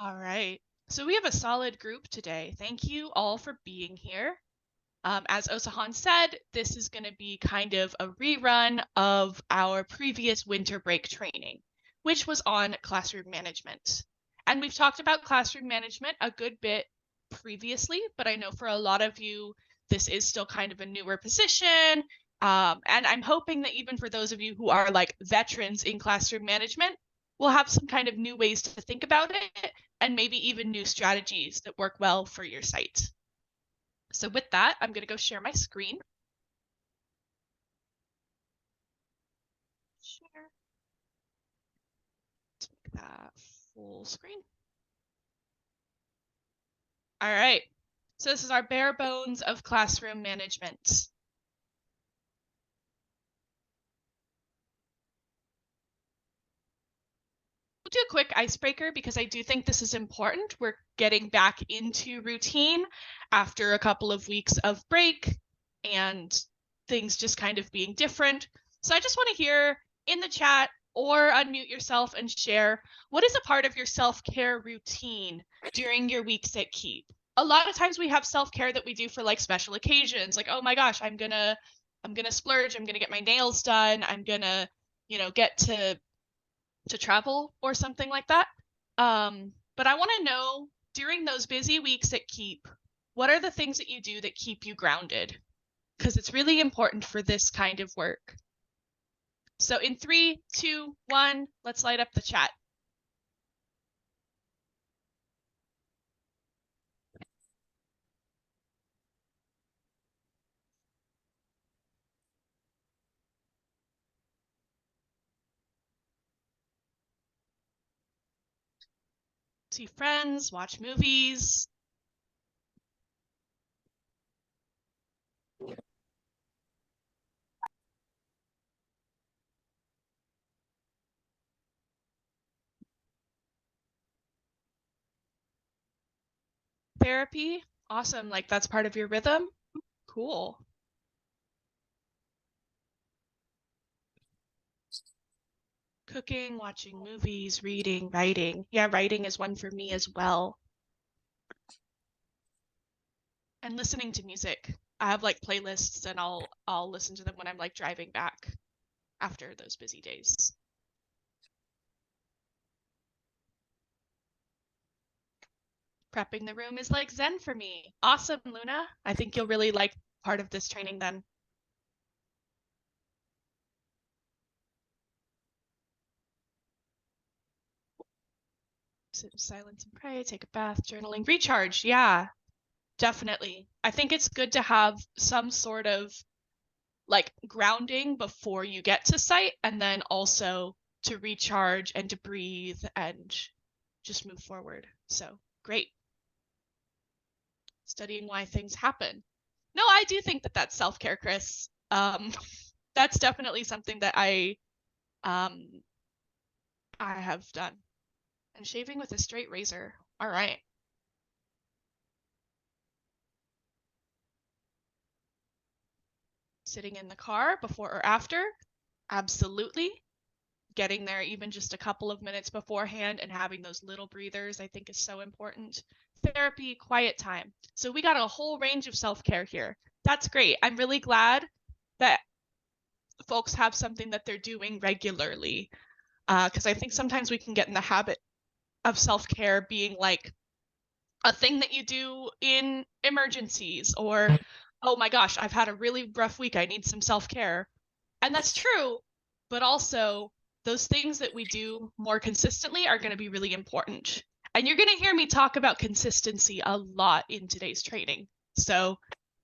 All right. So we have a solid group today. Thank you all for being here. As Osahan said, this is going to be kind of a rerun of our previous winter break training, which was on classroom management. And we've talked about classroom management a good bit previously, but I know for a lot of you, this is still kind of a newer position. And I'm hoping that even for those of you who are like veterans in classroom management, we'll have some kind of new ways to think about it and maybe even new strategies that work well for your site. So with that, I'm going to go share my screen. Share. Let's make that full screen. All right. So this is our bare bones of classroom management. We'll do a quick icebreaker because I do think this is important. We're getting back into routine after a couple of weeks of break and things just kind of being different. So I just want to hear in the chat or unmute yourself and share what is a part of your self-care routine during your weeks at Keep. A lot of times we have self-care that we do for like special occasions, like, oh my gosh, I'm gonna splurge, I'm gonna get my nails done, I'm gonna, get to travel or something like that. But I want to know during those busy weeks at Keep, what are the things that you do that keep you grounded? Because it's really important for this kind of work. So in 3, 2, 1, let's light up the chat. See friends, watch movies. Therapy, awesome. Like that's part of your rhythm. Cool. Cooking, watching movies, reading, writing. Yeah, writing is one for me as well. And listening to music. I have like playlists and I'll listen to them when I'm like driving back after those busy days. Prepping the room is like Zen for me. Awesome, Luna. I think you'll really like part of this training then. Sit in silence and pray, take a bath, journaling, recharge. Yeah, definitely. I think it's good to have some sort of like grounding before you get to site and then also to recharge and to breathe and just move forward. So great. Studying why things happen. No, I do think that that's self-care, Chris. That's definitely something that I have done. And shaving with a straight razor. All right. Sitting in the car before or after? Absolutely. Getting there even just a couple of minutes beforehand and having those little breathers, I think is so important. Therapy, quiet time. So we got a whole range of self-care here. That's great. I'm really glad that folks have something that they're doing regularly. Because I think sometimes we can get in the habit of self-care being like a thing that you do in emergencies or, oh my gosh, I've had a really rough week, I need some self-care. And that's true, but also those things that we do more consistently are going to be really important. And you're going to hear me talk about consistency a lot in today's training. So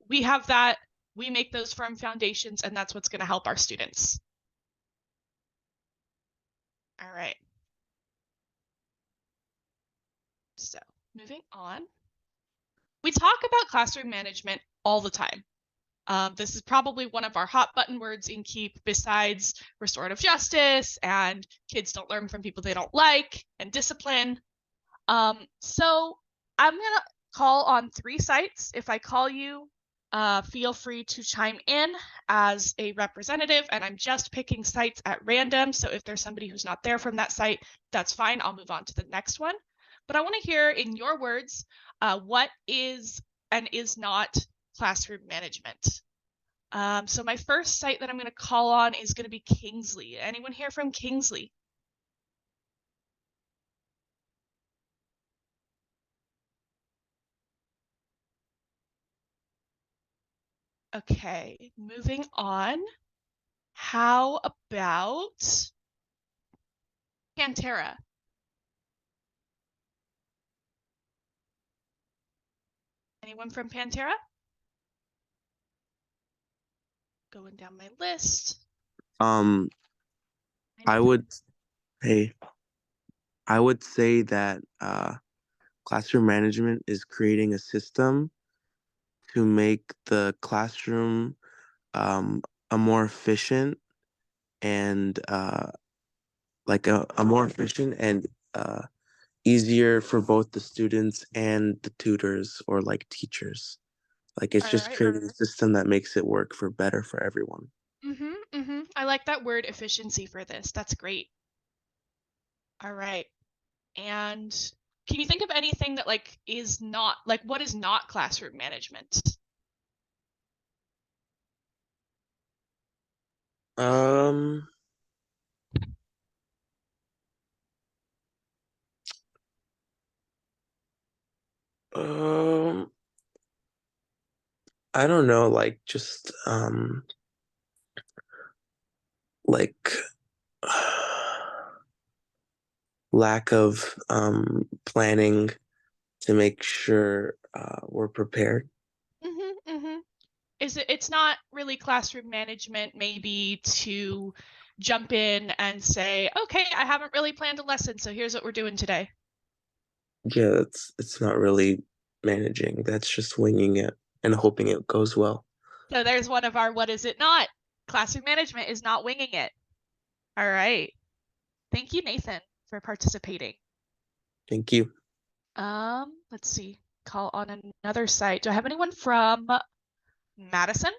we have that, we make those firm foundations, and that's what's going to help our students. All right. So moving on. We talk about classroom management all the time. This is probably one of our hot button words in KEEP besides restorative justice and kids don't learn from people they don't like and discipline. So I'm gonna call on 3 sites. If I call you, feel free to chime in as a representative, and I'm just picking sites at random. So if there's somebody who's not there from that site, that's fine. I'll move on to the next one. but I want to hear in your words what is and is not classroom management. So my first site that I'm going to call on is going to be Kingsley. Anyone here from Kingsley? Okay, moving on. How about Pantera? Anyone from Pantera? Going down my list. I would I would say that classroom management is creating a system to make the classroom a more efficient and a more efficient and easier for both the students and the tutors or like teachers. Like it's All just right. creating a system that makes it work for better for everyone. I like that word efficiency for this. That's great. All right. And can you think of anything that like is not like what is not classroom management? Um, um, I don't know, like just like lack of planning to make sure we're prepared. It's not really classroom management maybe to jump in and say, okay, I haven't really planned a lesson, so here's what we're doing today. Yeah, it's not really managing. That's just winging it and hoping it goes well. So there's one of our what is it not? Classroom management is not winging it. All right. Thank you, Nathan, for participating. Thank you. Let's see. Call on another site. Do I have anyone from Madison?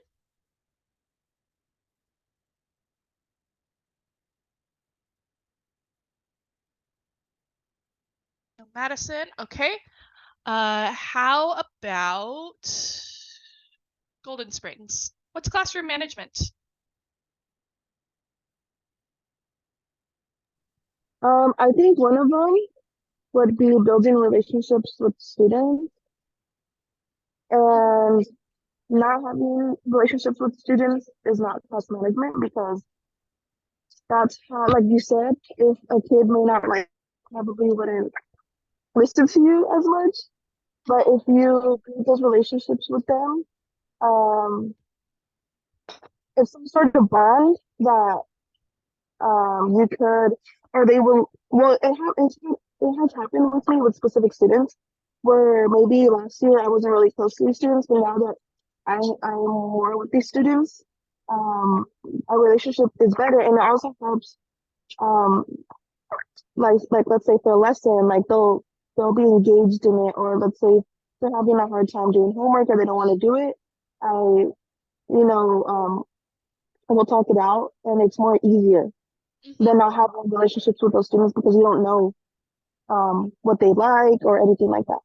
No, Madison. Okay. How about Golden Springs? What's classroom management? I think one of them would be building relationships with students and not having relationships with students is not class management because that's how, like you said, if a kid may not like probably wouldn't listen to you as much, but if you build those relationships with them, um, it's some sort of bond that you could, or they will, well, it has happened with me with specific students where maybe last year I wasn't really close to these students, but now that I'm more with these students, our relationship is better. And it also helps, um, like let's say for a lesson, like they'll be engaged in it, or let's say they're having a hard time doing homework or they don't want to do it. I, you know, we'll talk it out and it's more easier than not having relationships with those students because you don't know what they like or anything like that.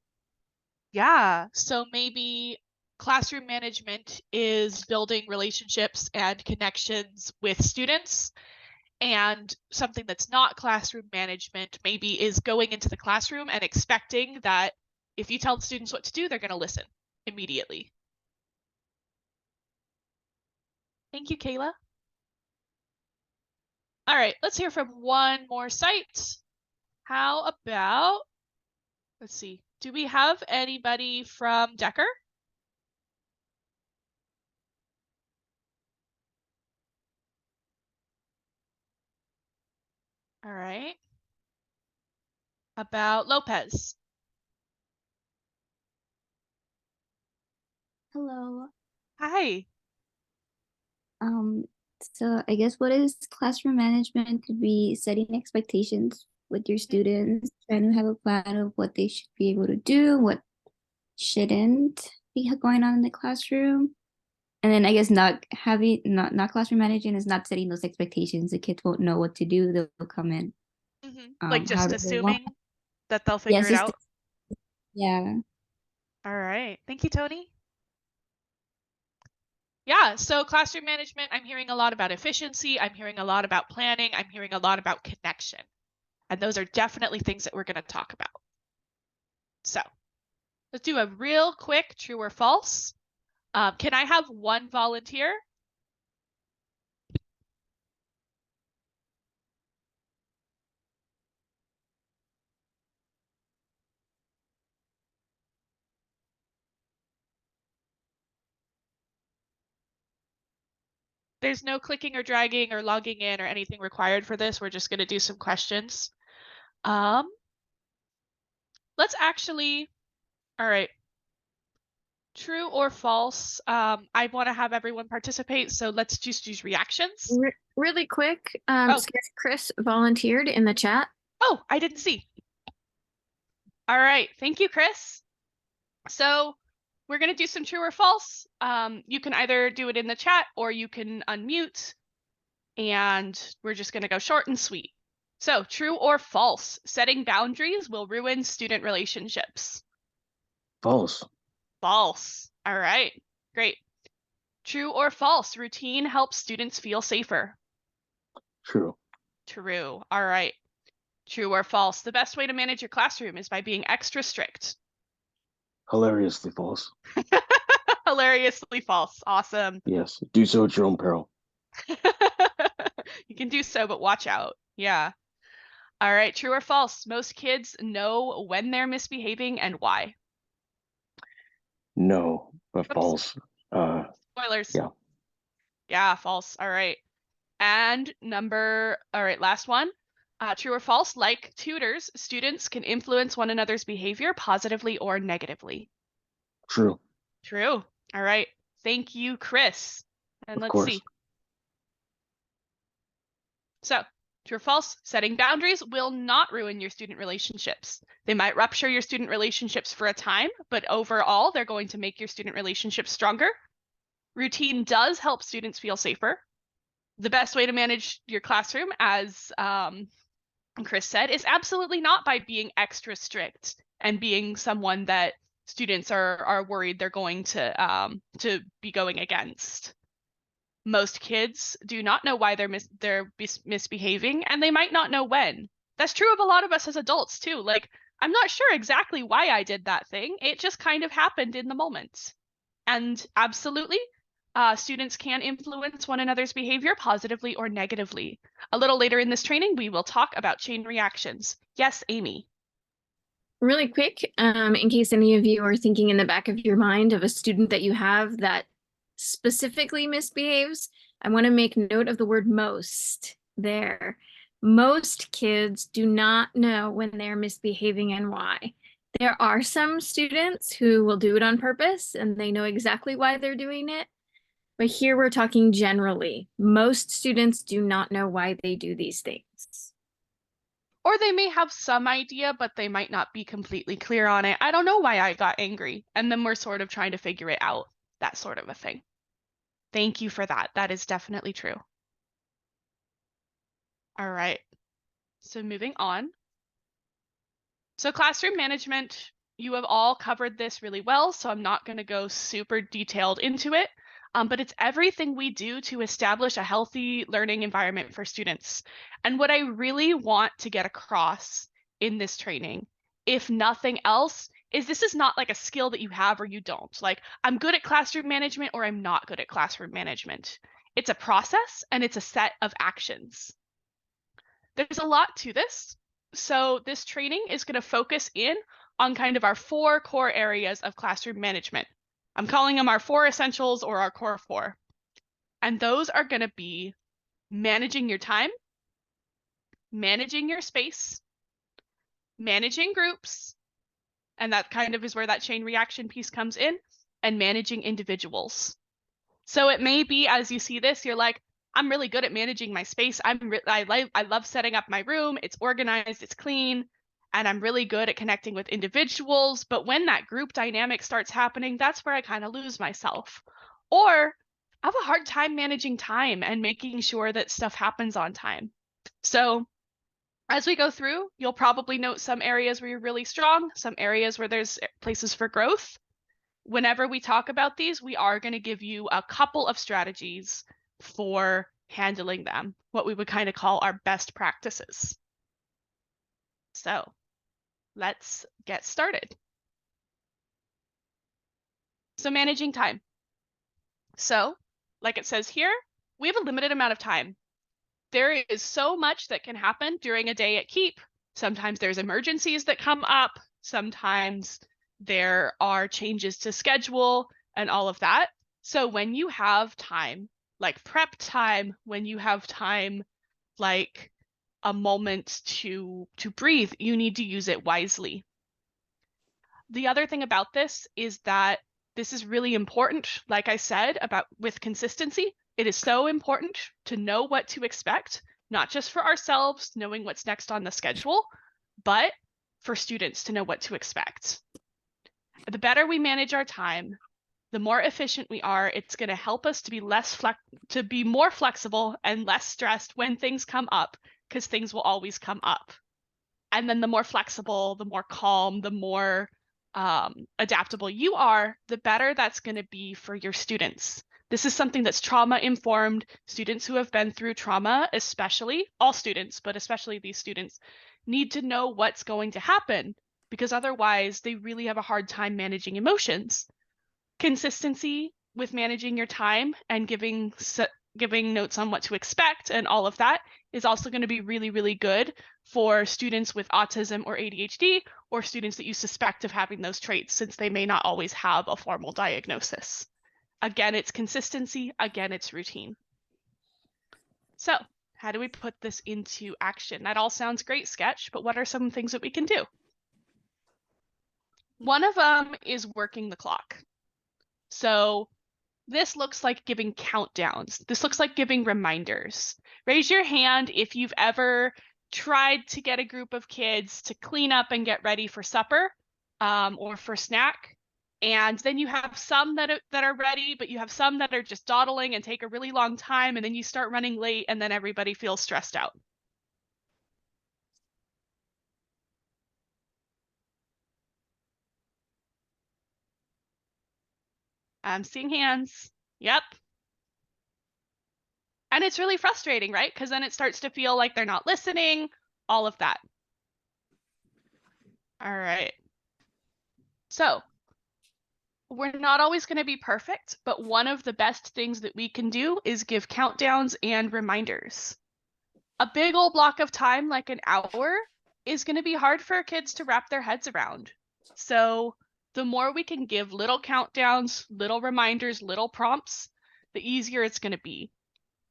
Yeah. So maybe classroom management is building relationships and connections with students. And something that's not classroom management maybe is going into the classroom and expecting that if you tell the students what to do, they're going to listen immediately. Thank you, Kayla. All right, let's hear from one more site. How about, let's see, do we have anybody from Decker? All right. About Lopez? Hello. Hi. Um, so I guess what is classroom management could be setting expectations with your students, trying to have a plan of what they should be able to do, what shouldn't be going on in the classroom. And then I guess not classroom managing is not setting those expectations. The kids won't know what to do. They'll come in Like just however they want. assuming. that they'll figure it it's out? yeah. All right. Thank you, Tony. Yeah, so classroom management, I'm hearing a lot about efficiency. I'm hearing a lot about planning. I'm hearing a lot about connection. And those are definitely things that we're going to talk about. So let's do a real quick true or false. Can I have one volunteer? There's no clicking or dragging or logging in or anything required for this. We're just going to do some questions. Let's actually, all right. True or false? I want to have everyone participate, so let's just use reactions. Really quick, Oh. Chris volunteered in the chat. Oh, I didn't see. All right, thank you, Chris. So we're going to do some true or false. You can either do it in the chat or you can unmute, and we're just going to go short and sweet. So true or false, setting boundaries will ruin student relationships. False. False. All right, great. True or false, routine helps students feel safer. True. True. All right. True or false, the best way to manage your classroom is by being extra strict. Hilariously false. Hilariously false. Awesome. Yes. Do so at your own peril. You can do so, but watch out. Yeah. All right. True or false, most kids know when they're misbehaving and why. No, but Oops. false. Spoilers. Yeah. Yeah, false. All right. And all right, last one. True or false, like tutors, students can influence one another's behavior positively or negatively. True. True. All right. Thank you, Chris. And Of let's course. see. So, true or false, setting boundaries will not ruin your student relationships. They might rupture your student relationships for a time, but overall, they're going to make your student relationships stronger. Routine does help students feel safer. The best way to manage your classroom, as Chris said, is absolutely not by being extra strict and being someone that students are worried they're going to be going against. Most kids do not know why they're misbehaving, and they might not know when. That's true of a lot of us as adults too. Like, I'm not sure exactly why I did that thing. It just kind of happened in the moment. And absolutely, students can influence one another's behavior positively or negatively. A little later in this training, we will talk about chain reactions. Yes, Amy. Really quick, in case any of you are thinking in the back of your mind of a student that you have that specifically misbehaves, I want to make note of the word most there. Most kids do not know when they're misbehaving and why. There are some students who will do it on purpose and they know exactly why they're doing it. But here we're talking generally. Most students do not know why they do these things. Or they may have some idea, but they might not be completely clear on it. I don't know why I got angry. And then we're sort of trying to figure it out, that sort of a thing. Thank you for that. That is definitely true. All right. So moving on. So classroom management, you have all covered this really well, so I'm not going to go super detailed into it. But it's everything we do to establish a healthy learning environment for students. And what I really want to get across in this training, if nothing else, is this is not like a skill that you have or you don't. Like, I'm good at classroom management or I'm not good at classroom management. It's a process and it's a set of actions. There's a lot to this. So this training is going to focus in on kind of our 4 core areas of classroom management. I'm calling them our 4 essentials or our core 4. And those are going to be managing your time, managing your space, managing groups, and that kind of is where that chain reaction piece comes in, and managing individuals. So it may be, as you see this, you're like, I'm really good at managing my space. I love setting up my room. It's organized, it's clean, and I'm really good at connecting with individuals. But when that group dynamic starts happening, that's where I kind of lose myself. Or I have a hard time managing time and making sure that stuff happens on time. So As we go through, you'll probably note some areas where you're really strong, some areas where there's places for growth. Whenever we talk about these, we are going to give you a couple of strategies for handling them, what we would kind of call our best practices. So let's get started. So managing time. So like it says here, we have a limited amount of time. There is so much that can happen during a day at Keep. Sometimes there's emergencies that come up. Sometimes there are changes to schedule and all of that. So when you have time, like prep time, when you have time, like a moment to breathe, you need to use it wisely. The other thing about this is that this is really important, like I said, about with consistency. It is so important to know what to expect, not just for ourselves, knowing what's next on the schedule, but for students to know what to expect. The better we manage our time, the more efficient we are. It's going to help us to be more flexible and less stressed when things come up, because things will always come up. And then the more flexible, the more calm, the more adaptable you are, the better that's going to be for your students. This is something that's trauma informed. Students who have been through trauma, especially all students, but especially these students, need to know what's going to happen, because otherwise they really have a hard time managing emotions. Consistency with managing your time and giving notes on what to expect and all of that is also going to be really, really good for students with autism or ADHD, or students that you suspect of having those traits, since they may not always have a formal diagnosis. Again, it's consistency. Again, it's routine. So how do we put this into action? That all sounds great, Sketch, but what are some things that we can do? One of them is working the clock. So this looks like giving countdowns. This looks like giving reminders. Raise your hand if you've ever tried to get a group of kids to clean up and get ready for supper or for snack. And then you have some that are ready, but you have some that are just dawdling and take a really long time. And then you start running late and then everybody feels stressed out. I'm seeing hands. Yep. And it's really frustrating, right? Because then it starts to feel like they're not listening, all of that. All right. So we're not always going to be perfect, but one of the best things that we can do is give countdowns and reminders. A big old block of time, like an hour, is going to be hard for kids to wrap their heads around. So the more we can give little countdowns, little reminders, little prompts, the easier it's going to be.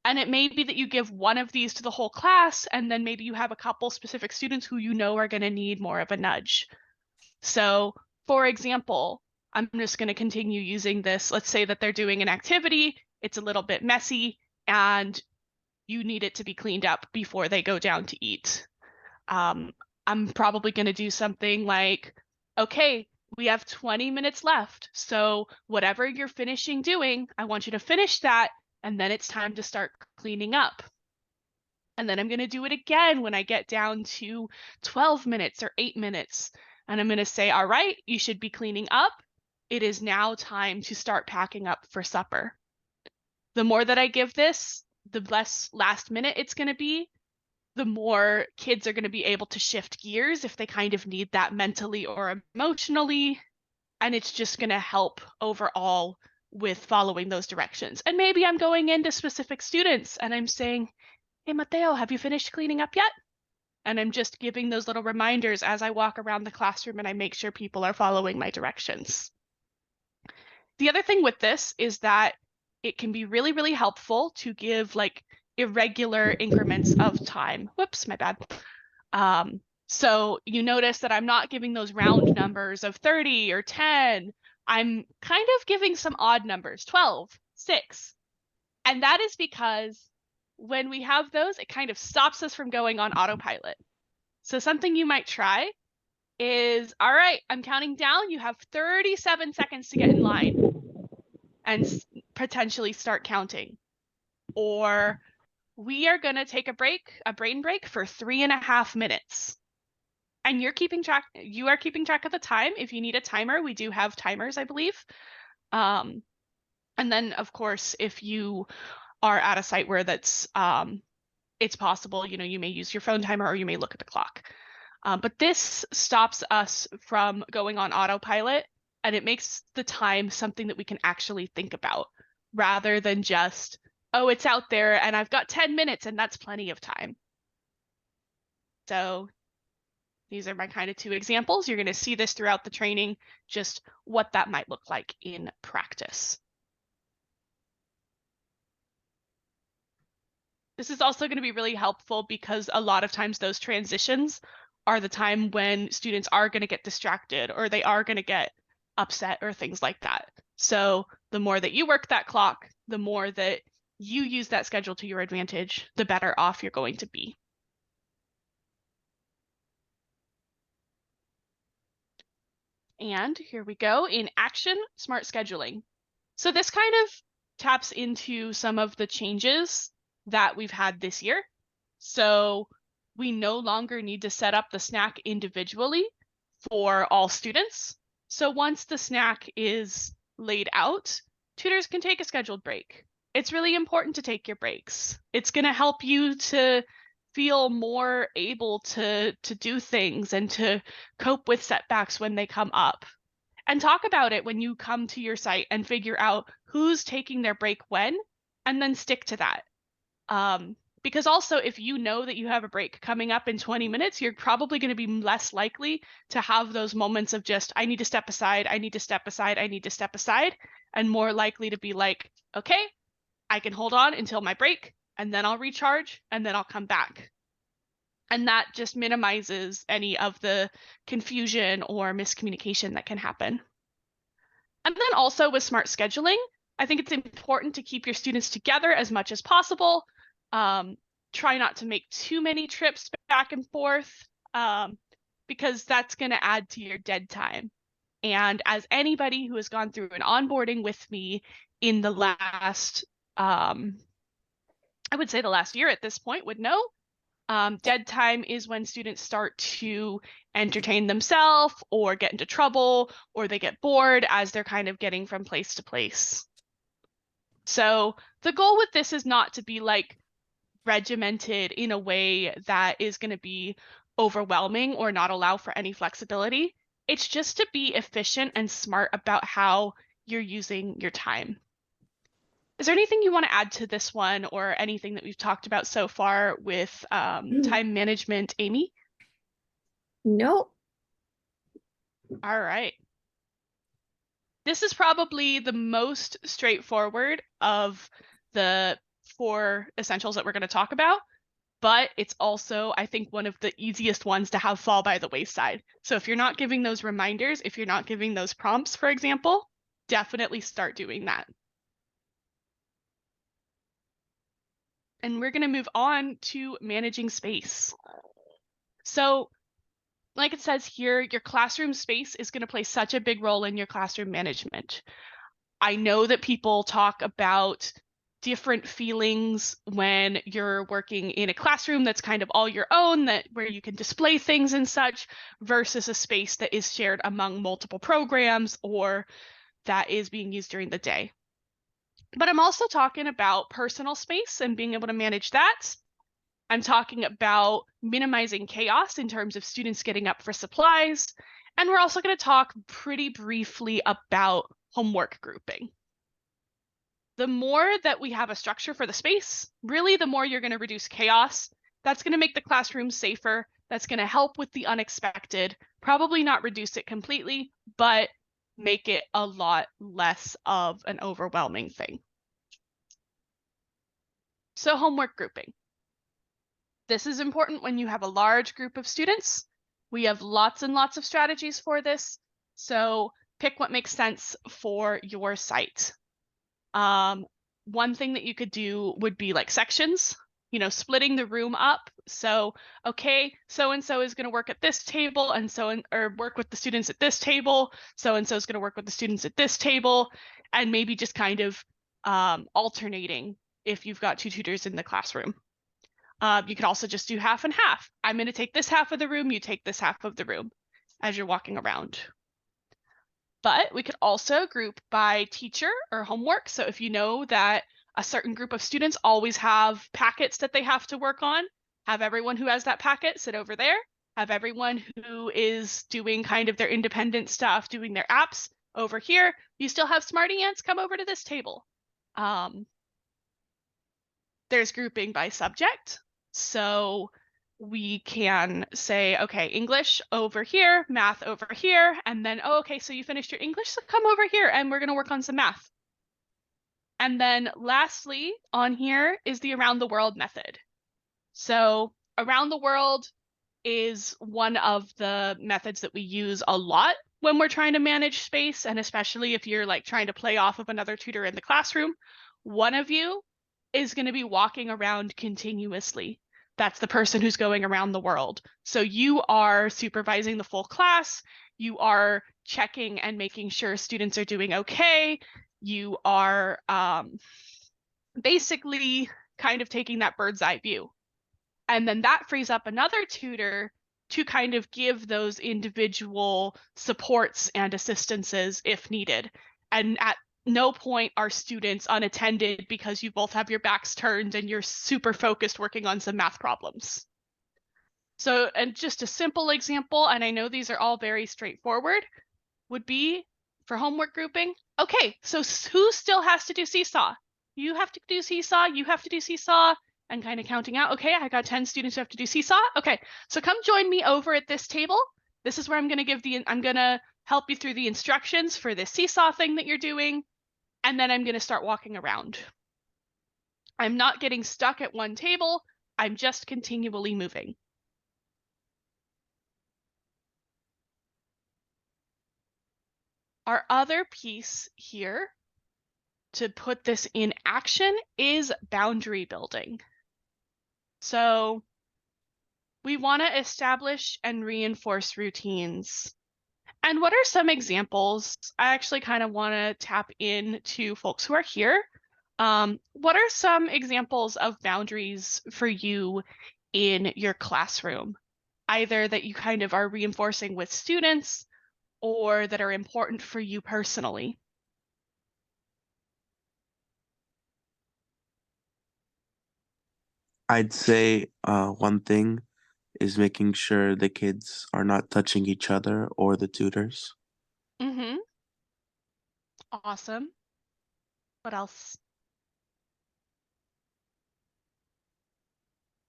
And it may be that you give one of these to the whole class, and then maybe you have a couple specific students who you know are going to need more of a nudge. So, for example, I'm just going to continue using this. Let's say that they're doing an activity, it's a little bit messy, and you need it to be cleaned up before they go down to eat. I'm probably going to do something like, okay, we have 20 minutes left. So whatever you're finishing doing, I want you to finish that, and then it's time to start cleaning up. And then I'm going to do it again when I get down to 12 minutes or 8 minutes. And I'm going to say, all right, you should be cleaning up. It is now time to start packing up for supper. The more that I give this, the less last minute it's going to be. The more kids are going to be able to shift gears if they kind of need that mentally or emotionally. And it's just going to help overall with following those directions. And maybe I'm going into specific students and I'm saying, hey, Mateo, have you finished cleaning up yet? And I'm just giving those little reminders as I walk around the classroom and I make sure people are following my directions. The other thing with this is that it can be really, really helpful to give like irregular increments of time. Whoops, my bad. So you notice that I'm not giving those round numbers of 30 or 10. I'm kind of giving some odd numbers, 12, 6. And that is because when we have those, it kind of stops us from going on autopilot. So something you might try is, all right, I'm counting down. You have 37 seconds to get in line and potentially start counting. Or we are going to take a brain break for 3.5 minutes. And you are keeping track of the time. If you need a timer, we do have timers, I believe. And then of course, if you are at a site where that's it's possible, you may use your phone timer or you may look at the clock. But this stops us from going on autopilot, and it makes the time something that we can actually think about rather than just, oh, it's out there and I've got 10 minutes and that's plenty of time. So these are my kind of 2 examples. You're going to see this throughout the training, just what that might look like in practice. This is also going to be really helpful because a lot of times those transitions are the time when students are going to get distracted or they are going to get upset or things like that. So the more that you work that clock, the more that you use that schedule to your advantage, the better off you're going to be. And here we go in action, smart scheduling. So this kind of taps into some of the changes that we've had this year. So we no longer need to set up the snack individually for all students. So once the snack is laid out, tutors can take a scheduled break. It's really important to take your breaks. It's going to help you to feel more able to do things and to cope with setbacks when they come up. And talk about it when you come to your site and figure out who's taking their break when, and then stick to that. Because also, if you know that you have a break coming up in 20 minutes, you're probably going to be less likely to have those moments of just, I need to step aside, I need to step aside, I need to step aside, and more likely to be like, okay, I can hold on until my break, and then I'll recharge, and then I'll come back. And that just minimizes any of the confusion or miscommunication that can happen. And then also with smart scheduling, I think it's important to keep your students together as much as possible. Try not to make too many trips back and forth because that's going to add to your dead time. And as anybody who has gone through an onboarding with me in the last, I would say the last year at this point would know, dead time is when students start to entertain themselves or get into trouble or they get bored as they're kind of getting from place to place. So the goal with this is not to be like regimented in a way that is going to be overwhelming or not allow for any flexibility. It's just to be efficient and smart about how you're using your time. Is there anything you want to add to this one or anything that we've talked about so far with time management, Amy? Nope. All right. This is probably the most straightforward of the 4 essentials that we're going to talk about, but it's also, I think, one of the easiest ones to have fall by the wayside. So if you're not giving those reminders, if you're not giving those prompts, for example, definitely start doing that. And we're going to move on to managing space. So like it says here, your classroom space is going to play such a big role in your classroom management. I know that people talk about different feelings when you're working in a classroom that's kind of all your own, that where you can display things and such, versus a space that is shared among multiple programs or that is being used during the day. But I'm also talking about personal space and being able to manage that. I'm talking about minimizing chaos in terms of students getting up for supplies. And we're also going to talk pretty briefly about homework grouping. The more that we have a structure for the space, really the more you're going to reduce chaos. That's going to make the classroom safer. That's going to help with the unexpected, probably not reduce it completely, but make it a lot less of an overwhelming thing. So homework grouping. This is important when you have a large group of students. We have lots and lots of strategies for this. So pick what makes sense for your site. One thing that you could do would be like sections, splitting the room up. So, okay, so-and-so is going to work at this table or work with the students at this table. So-and-so is going to work with the students at this table, and maybe just kind of alternating if you've got 2 tutors in the classroom. You could also just do half and half. I'm going to take this half of the room, you take this half of the room as you're walking around. But we could also group by teacher or homework. So if you know that a certain group of students always have packets that they have to work on, have everyone who has that packet sit over there, have everyone who is doing kind of their independent stuff, doing their apps over here. You still have smarty ants, come over to this table. There's grouping by subject. So we can say, okay, English over here, math over here, and then, oh, okay, so you finished your English, so come over here and we're going to work on some math. And then lastly on here is the around the world method. So around the world is one of the methods that we use a lot when we're trying to manage space, and especially if you're like trying to play off of another tutor in the classroom. One of you is going to be walking around continuously. That's the person who's going around the world. So you are supervising the full class. You are checking and making sure students are doing okay. You are basically kind of taking that bird's eye view. And then that frees up another tutor to kind of give those individual supports and assistances if needed. And at no point are students unattended because you both have your backs turned and you're super focused working on some math problems. So, and just a simple example, and I know these are all very straightforward, would be for homework grouping. Okay, so who still has to do seesaw? You have to do seesaw, you have to do seesaw, and kind of counting out. Okay, I got 10 students who have to do seesaw. Okay, so come join me over at this table. This is where I'm gonna help you through the instructions for this seesaw thing that you're doing. And then I'm gonna start walking around. I'm not getting stuck at one table. I'm just continually moving. Our other piece here to put this in action is boundary building. So we want to establish and reinforce routines. And what are some examples? I actually kind of want to tap into folks who are here. What are some examples of boundaries for you in your classroom? Either that you kind of are reinforcing with students or that are important for you personally? I'd say one thing is making sure the kids are not touching each other or the tutors. Mm-hmm. Awesome. What else?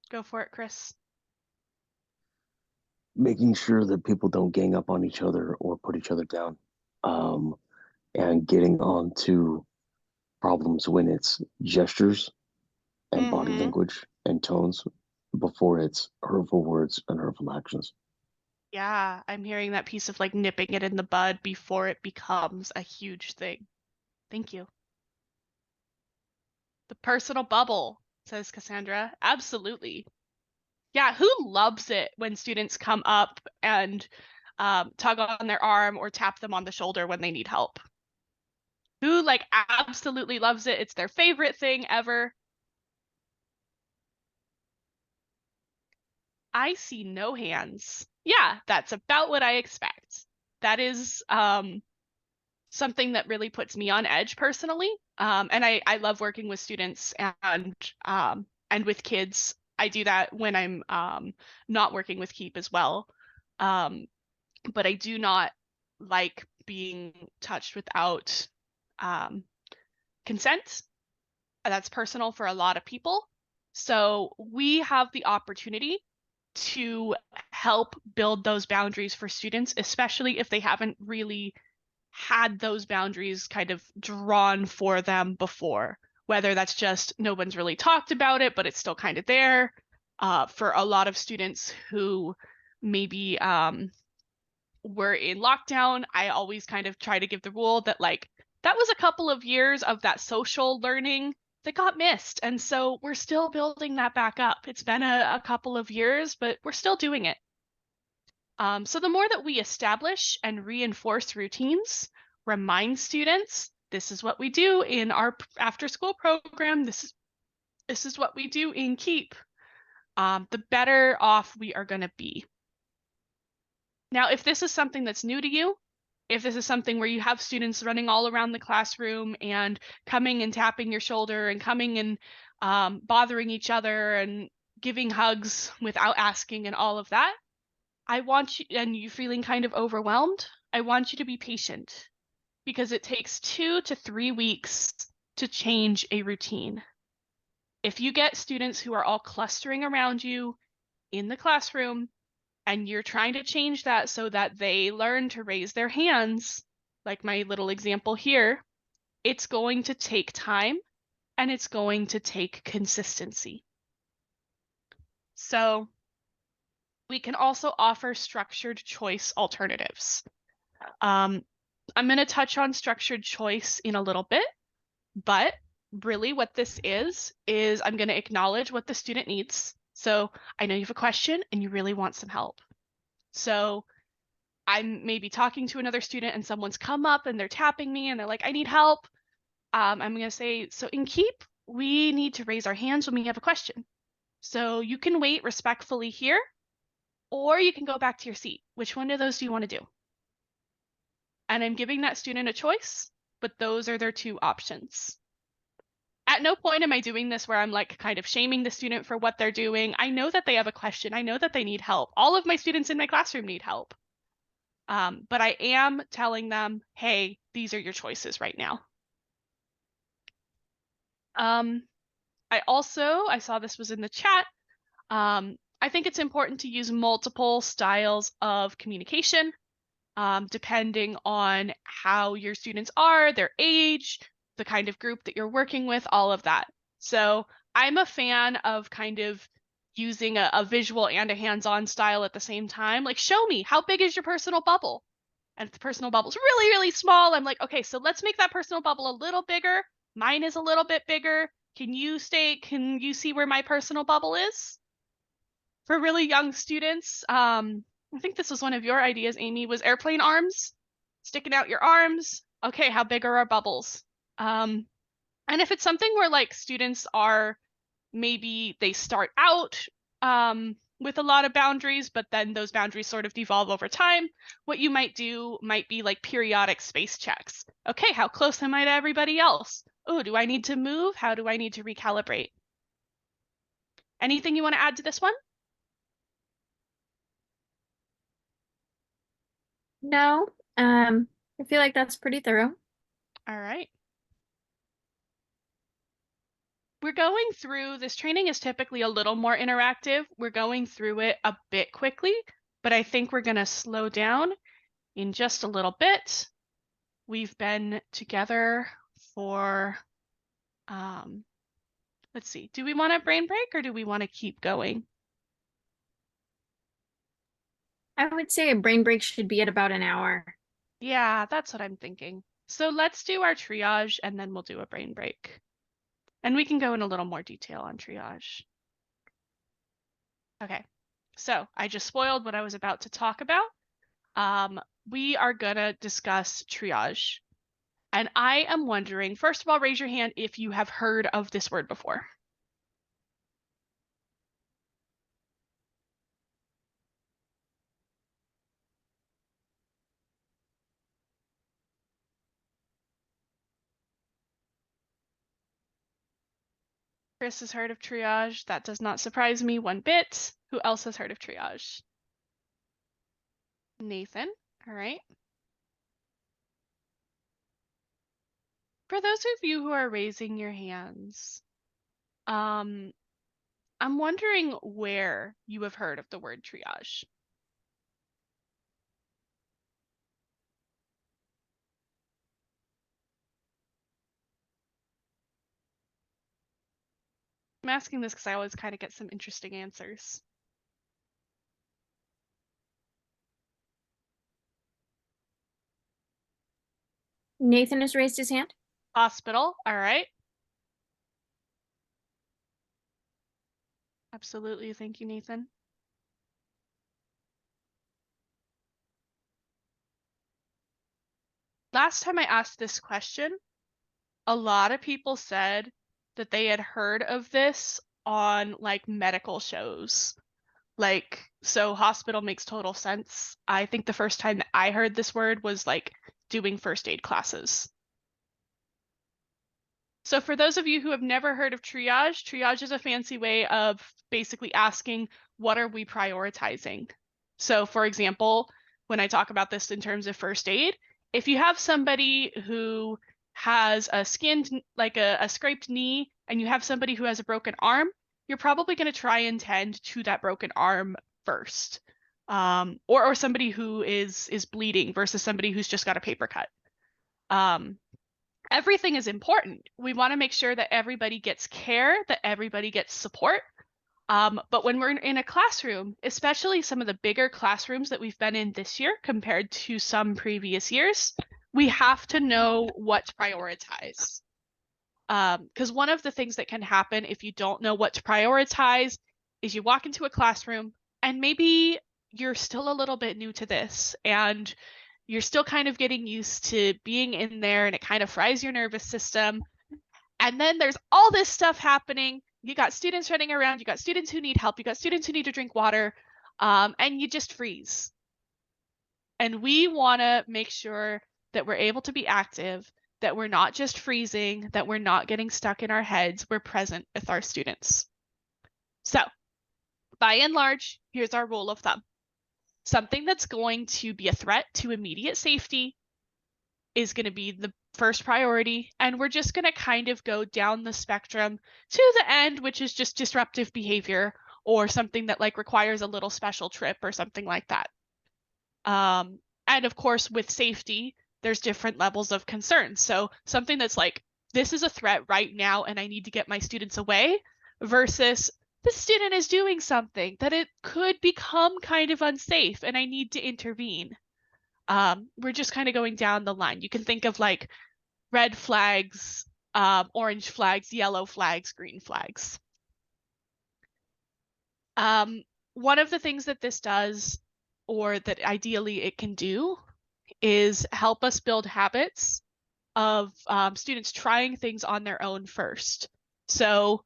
Go for it, Chris. Making sure that people don't gang up on each other or put each other down, and getting on to problems when it's gestures and body language and tones before it's hurtful words and hurtful actions. Yeah, I'm hearing that piece of like nipping it in the bud before it becomes a huge thing. Thank you. The personal bubble, says Cassandra. Absolutely. Yeah, who loves it when students come up and tug on their arm or tap them on the shoulder when they need help? Who like absolutely loves it? It's their favorite thing ever. I see no hands. Yeah, that's about what I expect. That is something that really puts me on edge personally. And I love working with students and with kids. I do that when I'm not working with KEEP as well. But I do not like being touched without consent. That's personal for a lot of people. So we have the opportunity to help build those boundaries for students, especially if they haven't really had those boundaries kind of drawn for them before, whether that's just no one's really talked about it, but it's still kind of there. For a lot of students who maybe were in lockdown, I always kind of try to give the rule that like that was a couple of years of that social learning that got missed. And so we're still building that back up. It's been a couple of years, but we're still doing it. So the more that we establish and reinforce routines, remind students, this is what we do in our after school program. This is what we do in KEEP. the better off we are going to be. Now, if this is something that's new to you, if this is something where you have students running all around the classroom and coming and tapping your shoulder and coming and bothering each other and giving hugs without asking and all of that, I want you, and you feeling kind of overwhelmed, I want you to be patient because it takes 2 to 3 weeks to change a routine. If you get students who are all clustering around you in the classroom and you're trying to change that so that they learn to raise their hands, like my little example here, it's going to take time and it's going to take consistency. So we can also offer structured choice alternatives. I'm going to touch on structured choice in a little bit, but really what this is I'm going to acknowledge what the student needs. So I know you have a question and you really want some help. So I'm maybe talking to another student and someone's come up and they're tapping me and they're like, I need help. I'm going to say, so in Keep, we need to raise our hands when we have a question. So you can wait respectfully here, or you can go back to your seat. Which one of those do you want to do? And I'm giving that student a choice, but those are their 2 options. At no point am I doing this where I'm like kind of shaming the student for what they're doing. I know that they have a question. I know that they need help. All of my students in my classroom need help. But I am telling them, hey, these are your choices right now. I saw this was in the chat. I think it's important to use multiple styles of communication, depending on how your students are, their age, the kind of group that you're working with, all of that. So I'm a fan of kind of using a visual and a hands-on style at the same time. Like, show me, how big is your personal bubble? And if the personal bubble's really, really small, I'm like, okay, so let's make that personal bubble a little bigger. Mine is a little bit bigger. Can you see where my personal bubble is? For really young students, I think this was one of your ideas, Amy, was airplane arms, sticking out your arms. Okay, how big are our bubbles? And if it's something where like students are, maybe they start out with a lot of boundaries, but then those boundaries sort of devolve over time, what you might do might be like periodic space checks. Okay, how close am I to everybody else? Oh, do I need to move? How do I need to recalibrate? Anything you want to add to this one? No, I feel like that's pretty thorough. All right. We're going through, this training is typically a little more interactive. We're going through it a bit quickly, but I think we're going to slow down in just a little bit. We've been together for, let's see, do we want a brain break or do we want to keep going? I would say a brain break should be at about an hour. Yeah, that's what I'm thinking. So let's do our triage and then we'll do a brain break. And we can go in a little more detail on triage. Okay, so I just spoiled what I was about to talk about. We are gonna discuss triage. And I am wondering, first of all, raise your hand if you have heard of this word before. Chris has heard of triage. That does not surprise me one bit. Who else has heard of triage? Nathan, all right. For those of you who are raising your hands, I'm wondering where you have heard of the word triage. I'm asking this because I always kind of get some interesting answers. Nathan has raised his hand. Hospital, all right. Absolutely, thank you, Nathan. Last time I asked this question, a lot of people said that they had heard of this on like medical shows. Like, so hospital makes total sense. I think the first time that I heard this word was like doing first aid classes. So for those of you who have never heard of triage, triage is a fancy way of basically asking, what are we prioritizing? So for example, when I talk about this in terms of first aid, if you have somebody who has a skinned, like a scraped knee, and you have somebody who has a broken arm, you're probably going to try and tend to that broken arm first. Or somebody who is bleeding versus somebody who's just got a paper cut. Everything is important. We want to make sure that everybody gets care, that everybody gets support. But when we're in a classroom, especially some of the bigger classrooms that we've been in this year compared to some previous years, we have to know what to prioritize. Because one of the things that can happen if you don't know what to prioritize is you walk into a classroom and maybe you're still a little bit new to this and you're still kind of getting used to being in there and it kind of fries your nervous system. And then there's all this stuff happening. You got students running around, you got students who need help, you got students who need to drink water, and you just freeze. And we want to make sure that we're able to be active, that we're not just freezing, that we're not getting stuck in our heads, we're present with our students. So, by and large, here's our rule of thumb. Something that's going to be a threat to immediate safety is going to be the first priority, and we're just going to kind of go down the spectrum to the end, which is just disruptive behavior or something that like requires a little special trip or something like that. And of course, with safety, there's different levels of concern. So something that's like, this is a threat right now and I need to get my students away, versus the student is doing something that it could become kind of unsafe and I need to intervene. We're just kind of going down the line. You can think of like red flags, orange flags, yellow flags, green flags. One of the things that this does, or that ideally it can do, is help us build habits of students trying things on their own first. So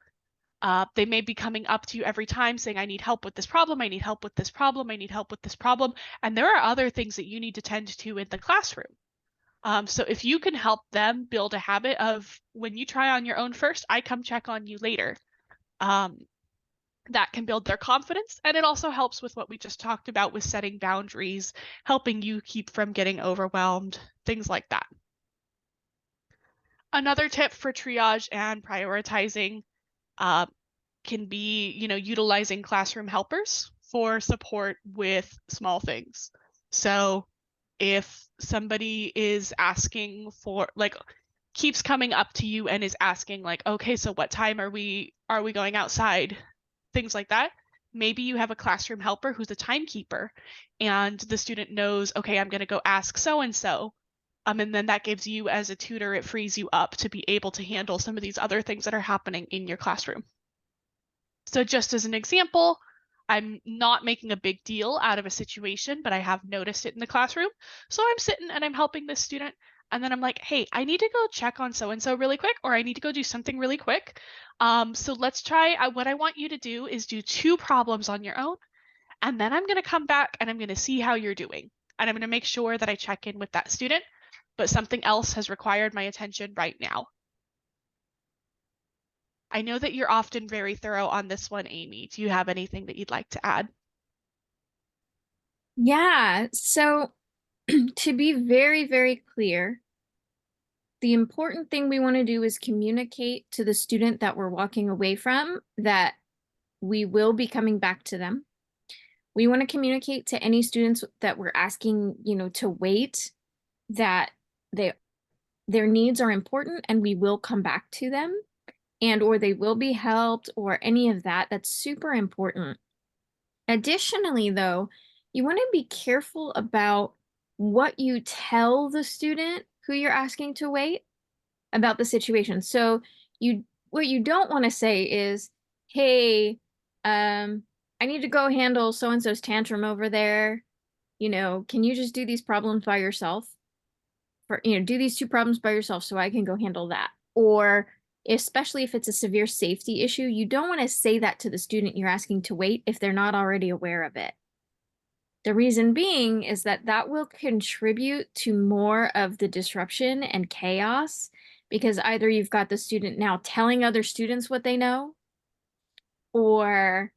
they may be coming up to you every time saying, I need help with this problem, I need help with this problem, I need help with this problem. And there are other things that you need to tend to in the classroom. So if you can help them build a habit of, when you try on your own first, I come check on you later. That can build their confidence, and it also helps with what we just talked about with setting boundaries, helping you keep from getting overwhelmed, things like that. Another tip for triage and prioritizing can be, utilizing classroom helpers for support with small things. So if somebody is asking for, like, keeps coming up to you and is asking like, okay, so what time are we going outside? Things like that. Maybe you have a classroom helper who's a timekeeper and the student knows, okay, I'm going to go ask so-and-so. And then that gives you as a tutor, it frees you up to be able to handle some of these other things that are happening in your classroom. So just as an example, I'm not making a big deal out of a situation, but I have noticed it in the classroom. So I'm sitting and I'm helping this student. And then I'm like, hey, I need to go check on so-and-so really quick, or I need to go do something really quick. So let's try, what I want you to do is do 2 problems on your own. And then I'm going to come back and I'm going to see how you're doing. And I'm going to make sure that I check in with that student, but something else has required my attention right now. I know that you're often very thorough on this one, Amy. Do you have anything that you'd like to add? Yeah, so to be very, very clear, the important thing we want to do is communicate to the student that we're walking away from that we will be coming back to them. We want to communicate to any students that we're asking, to wait, that their needs are important and we will come back to them, and or they will be helped, or any of that. That's super important. Additionally, though, you want to be careful about what you tell the student who you're asking to wait about the situation. So what you don't want to say is, hey, I need to go handle so-and-so's tantrum over there. Can you just do these problems by yourself? Do these 2 problems by yourself so I can go handle that. Or especially if it's a severe safety issue, you don't want to say that to the student you're asking to wait if they're not already aware of it. The reason being is that that will contribute to more of the disruption and chaos, because either you've got the student now telling other students what they know, or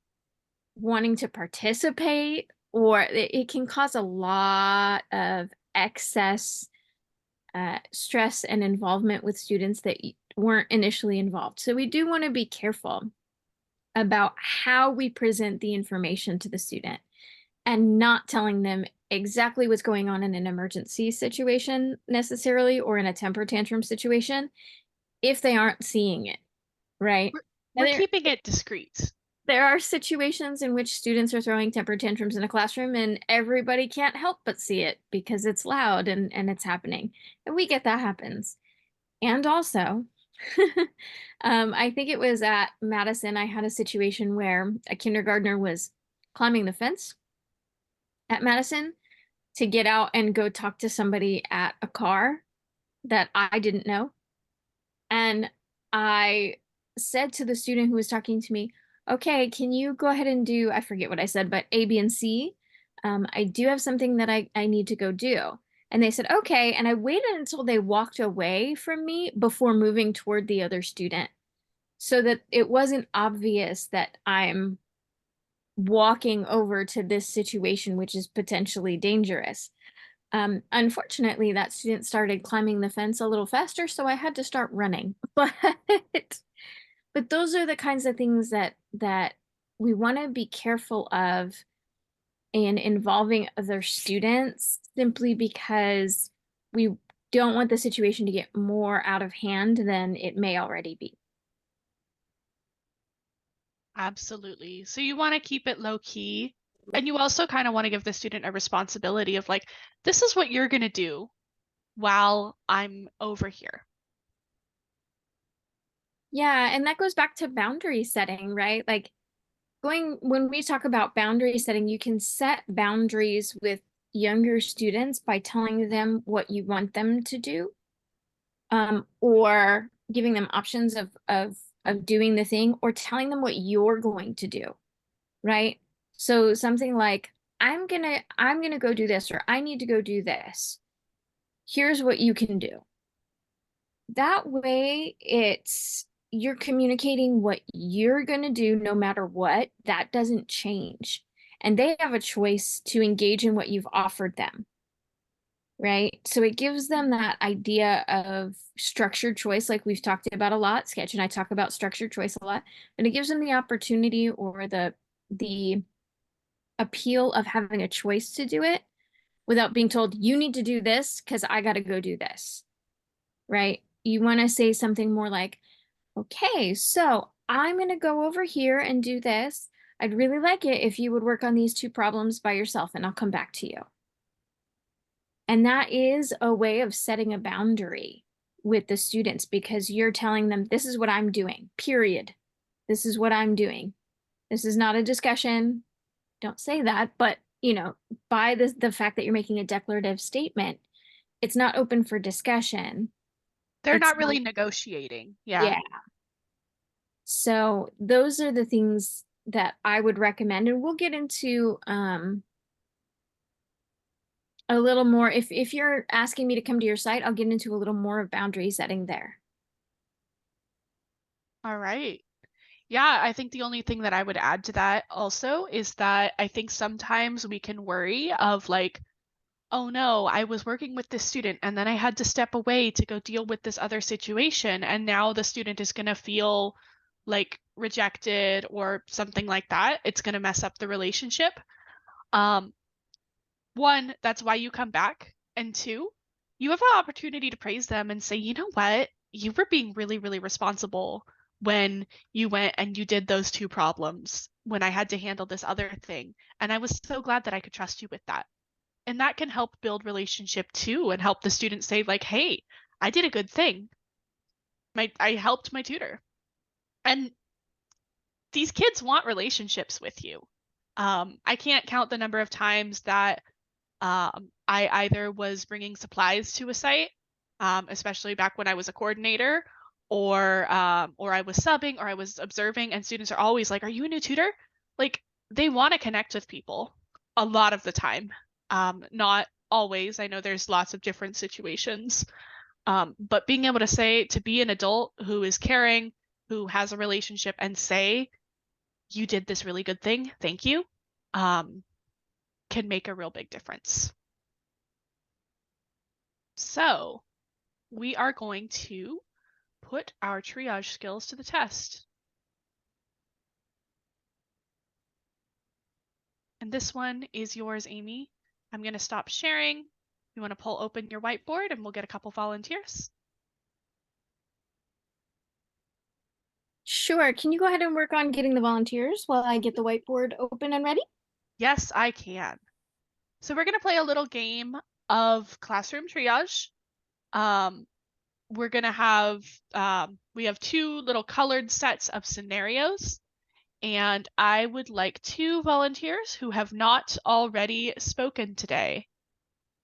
wanting to participate, or it can cause a lot of excess stress and involvement with students that weren't initially involved. So we do want to be careful about how we present the information to the student and not telling them exactly what's going on in an emergency situation necessarily, or in a temper tantrum situation, if they aren't seeing it, right? We're keeping it discreet. There are situations in which students are throwing temper tantrums in a classroom and everybody can't help but see it because it's loud and it's happening. And we get that happens. And also, I think it was at Madison, I had a situation where a kindergartner was climbing the fence at Madison to get out and go talk to somebody at a car that I didn't know. And I said to the student who was talking to me, okay, can you go ahead and do, I forget what I said, but A, B, and C. I do have something that I need to go do. And they said, okay. And I waited until they walked away from me before moving toward the other student, so that it wasn't obvious that I'm walking over to this situation, which is potentially dangerous. Unfortunately, that student started climbing the fence a little faster, so I had to start running. But those are the kinds of things that we want to be careful of in involving other students, simply because we don't want the situation to get more out of hand than it may already be. Absolutely. So you want to keep it low key, and you also kind of want to give the student a responsibility of like, this is what you're going to do while I'm over here. Yeah, and that goes back to boundary setting, right? Like when we talk about boundary setting, you can set boundaries with younger students by telling them what you want them to do, or giving them options of doing the thing, or telling them what you're going to do, right? So something like, I'm gonna go do this, or I need to go do this. Here's what you can do. That way you're communicating what you're gonna do no matter what. That doesn't change. And they have a choice to engage in what you've offered them, right? So it gives them that idea of structured choice, like we've talked about a lot. Sketch and I talk about structured choice a lot, and it gives them the opportunity or the appeal of having a choice to do it without being told, you need to do this because I got to go do this, right? You want to say something more like, okay, so I'm going to go over here and do this. I'd really like it if you would work on these 2 problems by yourself, and I'll come back to you. And that is a way of setting a boundary with the students, because you're telling them, this is what I'm doing, period. This is what I'm doing. This is not a discussion. Don't say that, but by the fact that you're making a declarative statement, it's not open for discussion. They're not really negotiating. Yeah. So those are the things that I would recommend, and we'll get into a little more. If you're asking me to come to your site, I'll get into a little more of boundary setting there. All right. Yeah, I think the only thing that I would add to that also is that I think sometimes we can worry of like, oh no, I was working with this student and then I had to step away to go deal with this other situation, and now the student is going to feel like rejected or something like that. It's going to mess up the relationship. One, that's why you come back. And 2, you have an opportunity to praise them and say, you know what? You were being really, really responsible when you went and you did those 2 problems when I had to handle this other thing. And I was so glad that I could trust you with that. And that can help build relationship too, and help the student say like, hey, I did a good thing. I helped my tutor. And these kids want relationships with you. I can't count the number of times that I either was bringing supplies to a site, especially back when I was a coordinator, or I was subbing or I was observing, and students are always like, "Are you a new tutor?" Like they want to connect with people a lot of the time. Not always. I know there's lots of different situations. But being able to be an adult who is caring, who has a relationship, and say, "You did this really good thing, thank you," can make a real big difference. So we are going to put our triage skills to the test. And this one is yours, Amy. I'm going to stop sharing. You want to pull open your whiteboard and we'll get a couple volunteers. Sure. Can you go ahead and work on getting the volunteers while I get the whiteboard open and ready? Yes, I can. So we're going to play a little game of classroom triage. We're going to have, we have two little colored sets of scenarios. And I would like 2 volunteers who have not already spoken today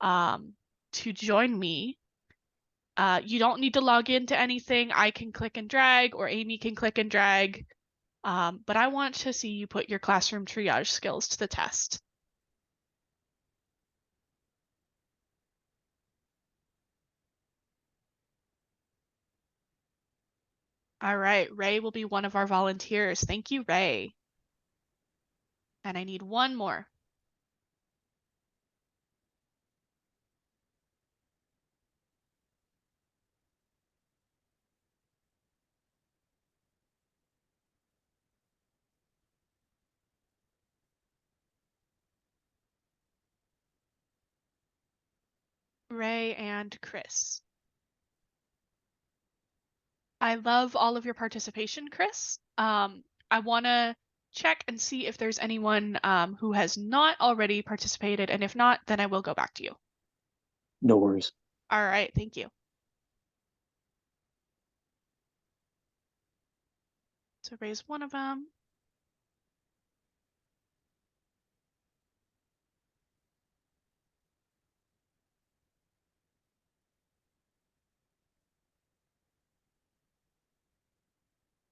to join me. You don't need to log into anything. I can click and drag, or Amy can click and drag. But I want to see you put your classroom triage skills to the test. All right, Ray will be one of our volunteers. Thank you, Ray. And I need one more. Ray and Chris. I love all of your participation, Chris. I want to check and see if there's anyone who has not already participated, and if not, then I will go back to you. No worries. All right, thank you. So raise one of them.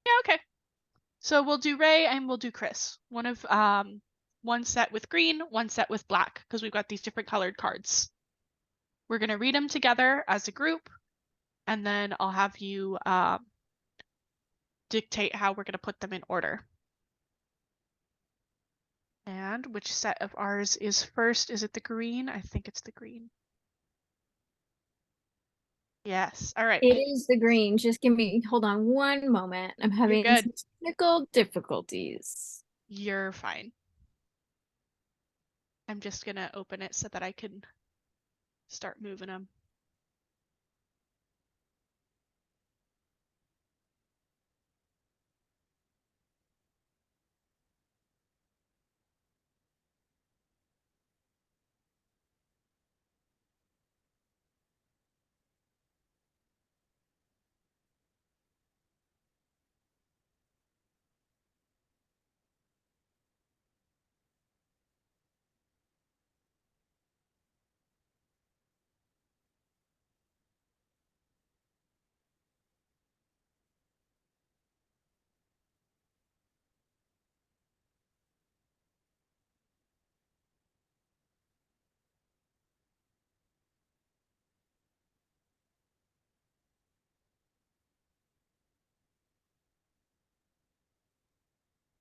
Yeah, okay. So we'll do Ray and we'll do Chris. One set with green, one set with black, because we've got these different colored cards. We're gonna read them together as a group, and then I'll have you dictate how we're gonna put them in order. And which set of ours is first? Is it the green? I think it's the green. Yes. All right. It is the green. Just hold on one moment. I'm having good. some technical difficulties. You're fine. I'm just gonna open it so that I can start moving them.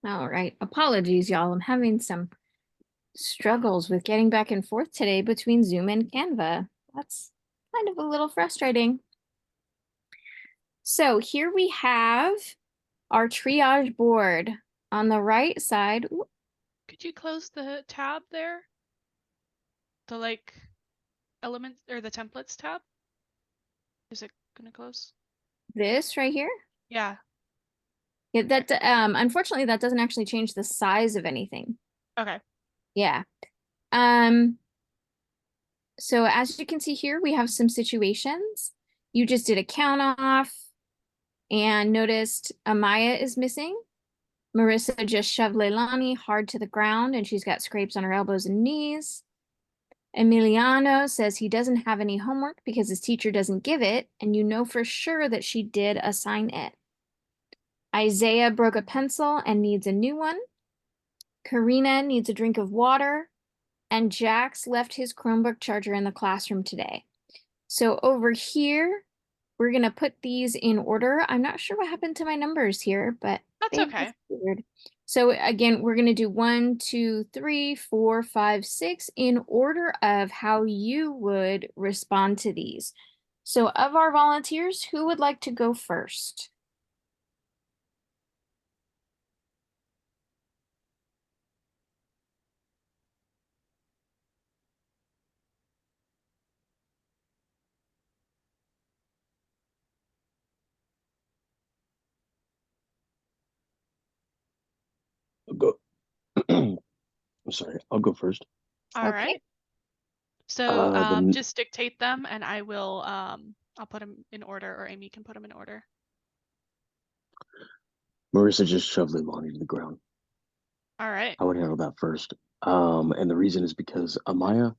All right. Apologies, y'all. I'm having some struggles with getting back and forth today between Zoom and Canva. That's kind of a little frustrating. So here we have our triage board on the right side. Could you close the tab there? The elements or the templates tab? Is it gonna close? This right here. Yeah. Yeah, that unfortunately that doesn't actually change the size of anything. Okay. Yeah. So as you can see here, we have some situations. You just did a count off and noticed Amaya is missing. Marissa just shoved Leilani hard to the ground and she's got scrapes on her elbows and knees. Emiliano says he doesn't have any homework because his teacher doesn't give it, and you know for sure that she did assign it. Isaiah broke a pencil and needs a new one. Karina needs a drink of water. And Jax left his Chromebook charger in the classroom today. So over here, we're going to put these in order. I'm not sure what happened to my numbers here, but That's they okay. disappeared. So again, we're going to do 1, 2, 3, 4, 5, 6 in order of how you would respond to these. So of our volunteers, who would like to go first? I'll go. I'm sorry. I'll go first. All Okay. right. So The just dictate them and I will I'll put them in order, or Amy can put them in order. Marissa just shoved Leilani to the ground. All right. I would handle that first. And the reason is because Amaya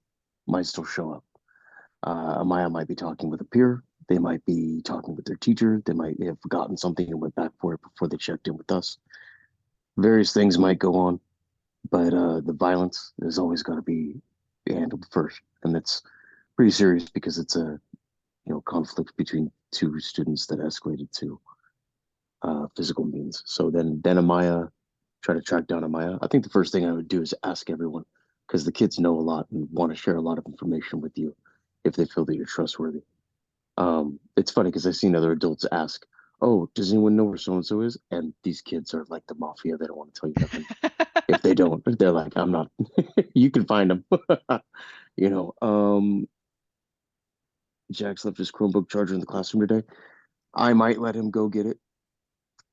might still show up. Amaya might be talking with a peer. They might be talking with their teacher. They might have forgotten something and went back for it before they checked in with us. Various things might go on, but the violence is always got to be handled first, and that's pretty serious because it's a conflict between two students that escalated to physical means. So then Amaya, try to track down Amaya. I think the first thing I would do is ask everyone, because the kids know a lot and want to share a lot of information with you if they feel that you're trustworthy. It's funny because I've seen other adults ask, "Oh, does anyone know where so and so is?" And these kids are like the mafia; they don't want to tell you nothing. If they don't, they're like, "I'm not." You can find them. Jax left his Chromebook charger in the classroom today. I might let him go get it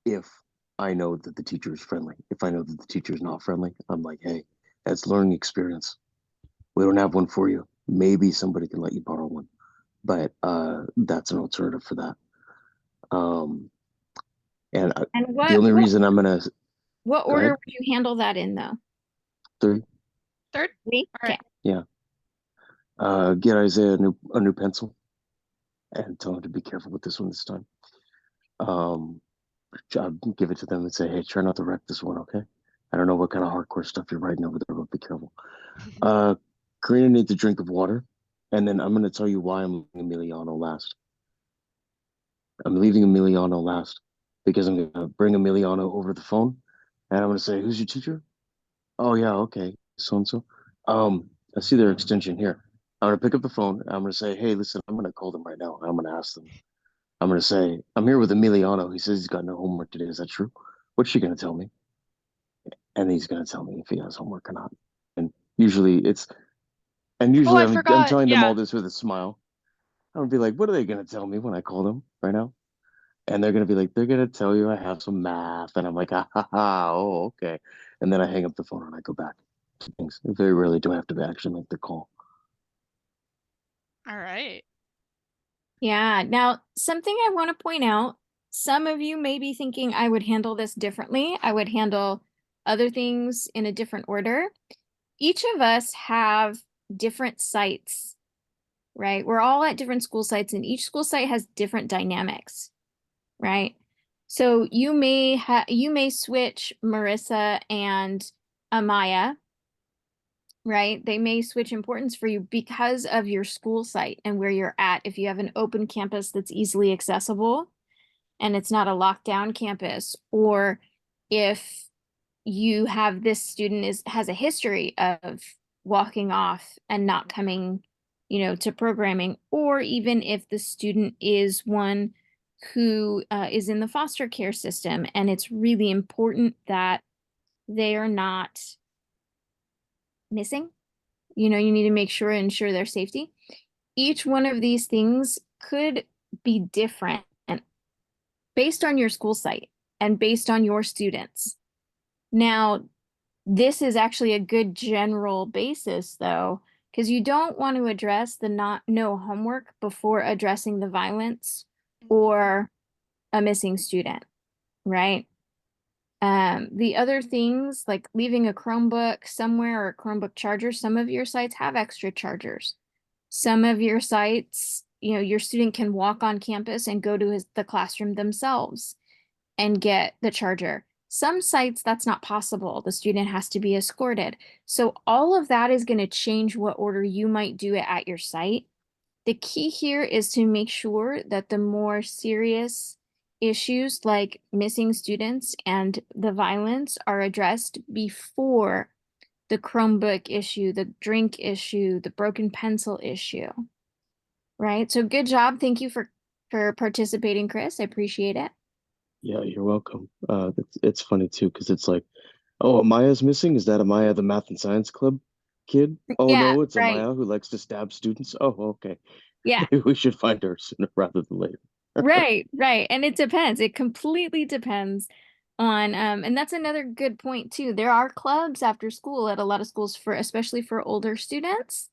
if I know that the teacher is friendly. If I know that the teacher is not friendly, I'm like, "Hey, that's learning experience. We don't have one for you. Maybe somebody can let you borrow one." But that's an alternative for that. And And the only reason I'm gonna what Go order ahead. would you handle that in though? 3, Third? Me? All right. get Isaiah a new pencil and tell him to be careful with this one this time. Give it to them and say, "Hey, try not to wreck this one, okay? I don't know what kind of hardcore stuff you're writing over there, but be careful." Karina needs a drink of water, and then I'm gonna tell you why I'm leaving Emiliano last. I'm leaving Emiliano last because I'm gonna bring Emiliano over the phone, and I'm gonna say, "Who's your teacher?" "Oh yeah, okay, so and so." I see their extension here. I'm gonna pick up the phone. I'm gonna say, "Hey, listen, I'm gonna call them right now. I'm gonna ask them. I'm gonna say, I'm here with Emiliano. He says he's got no homework today. Is that true? What's she gonna tell me?" And he's gonna tell me if he has homework or not. And usually it's, and Oh, usually I I'm forgot. telling them all Yeah. this with a smile. I'm gonna be like, "What are they gonna tell me when I call them right now?" And they're gonna be like, "They're gonna tell you I have some math." And I'm like, "Ah, ha, ha, oh, okay." And then I hang up the phone and I go back to things. Very rarely do I have to actually make the call. All right. Yeah. Now, something I want to point out, some of you may be thinking I would handle this differently. I would handle other things in a different order. Each of us have different sites, right? We're all at different school sites, and each school site has different dynamics, right? So you may switch Marissa and Amaya, right? They may switch importance for you because of your school site and where you're at. If you have an open campus that's easily accessible and it's not a lockdown campus, or if you have this student has a history of walking off and not coming, to programming, or even if the student is one who is in the foster care system and it's really important that they are not missing. You need to make sure and ensure their safety. Each one of these things could be different based on your school site and based on your students. Now, this is actually a good general basis though, because you don't want to address the no homework before addressing the violence or a missing student, right? The other things like leaving a Chromebook somewhere or a Chromebook charger, some of your sites have extra chargers. Some of your sites, your student can walk on campus and go to the classroom themselves and get the charger. Some sites that's not possible. The student has to be escorted. So all of that is going to change what order you might do it at your site. The key here is to make sure that the more serious issues like missing students and the violence are addressed before the Chromebook issue, the drink issue, the broken pencil issue. Right? So good job. Thank you for participating, Chris. I appreciate it. Yeah, you're welcome. It's funny too because it's like, oh, Amaya's missing. Is that Amaya, the math and science club kid? Oh Yeah, no, it's right. Amaya who likes to stab students. Oh, okay. Yeah. Maybe we should find her sooner rather than later. Right. And it depends. It completely depends on and that's another good point too. There are clubs after school at a lot of schools for especially for older students.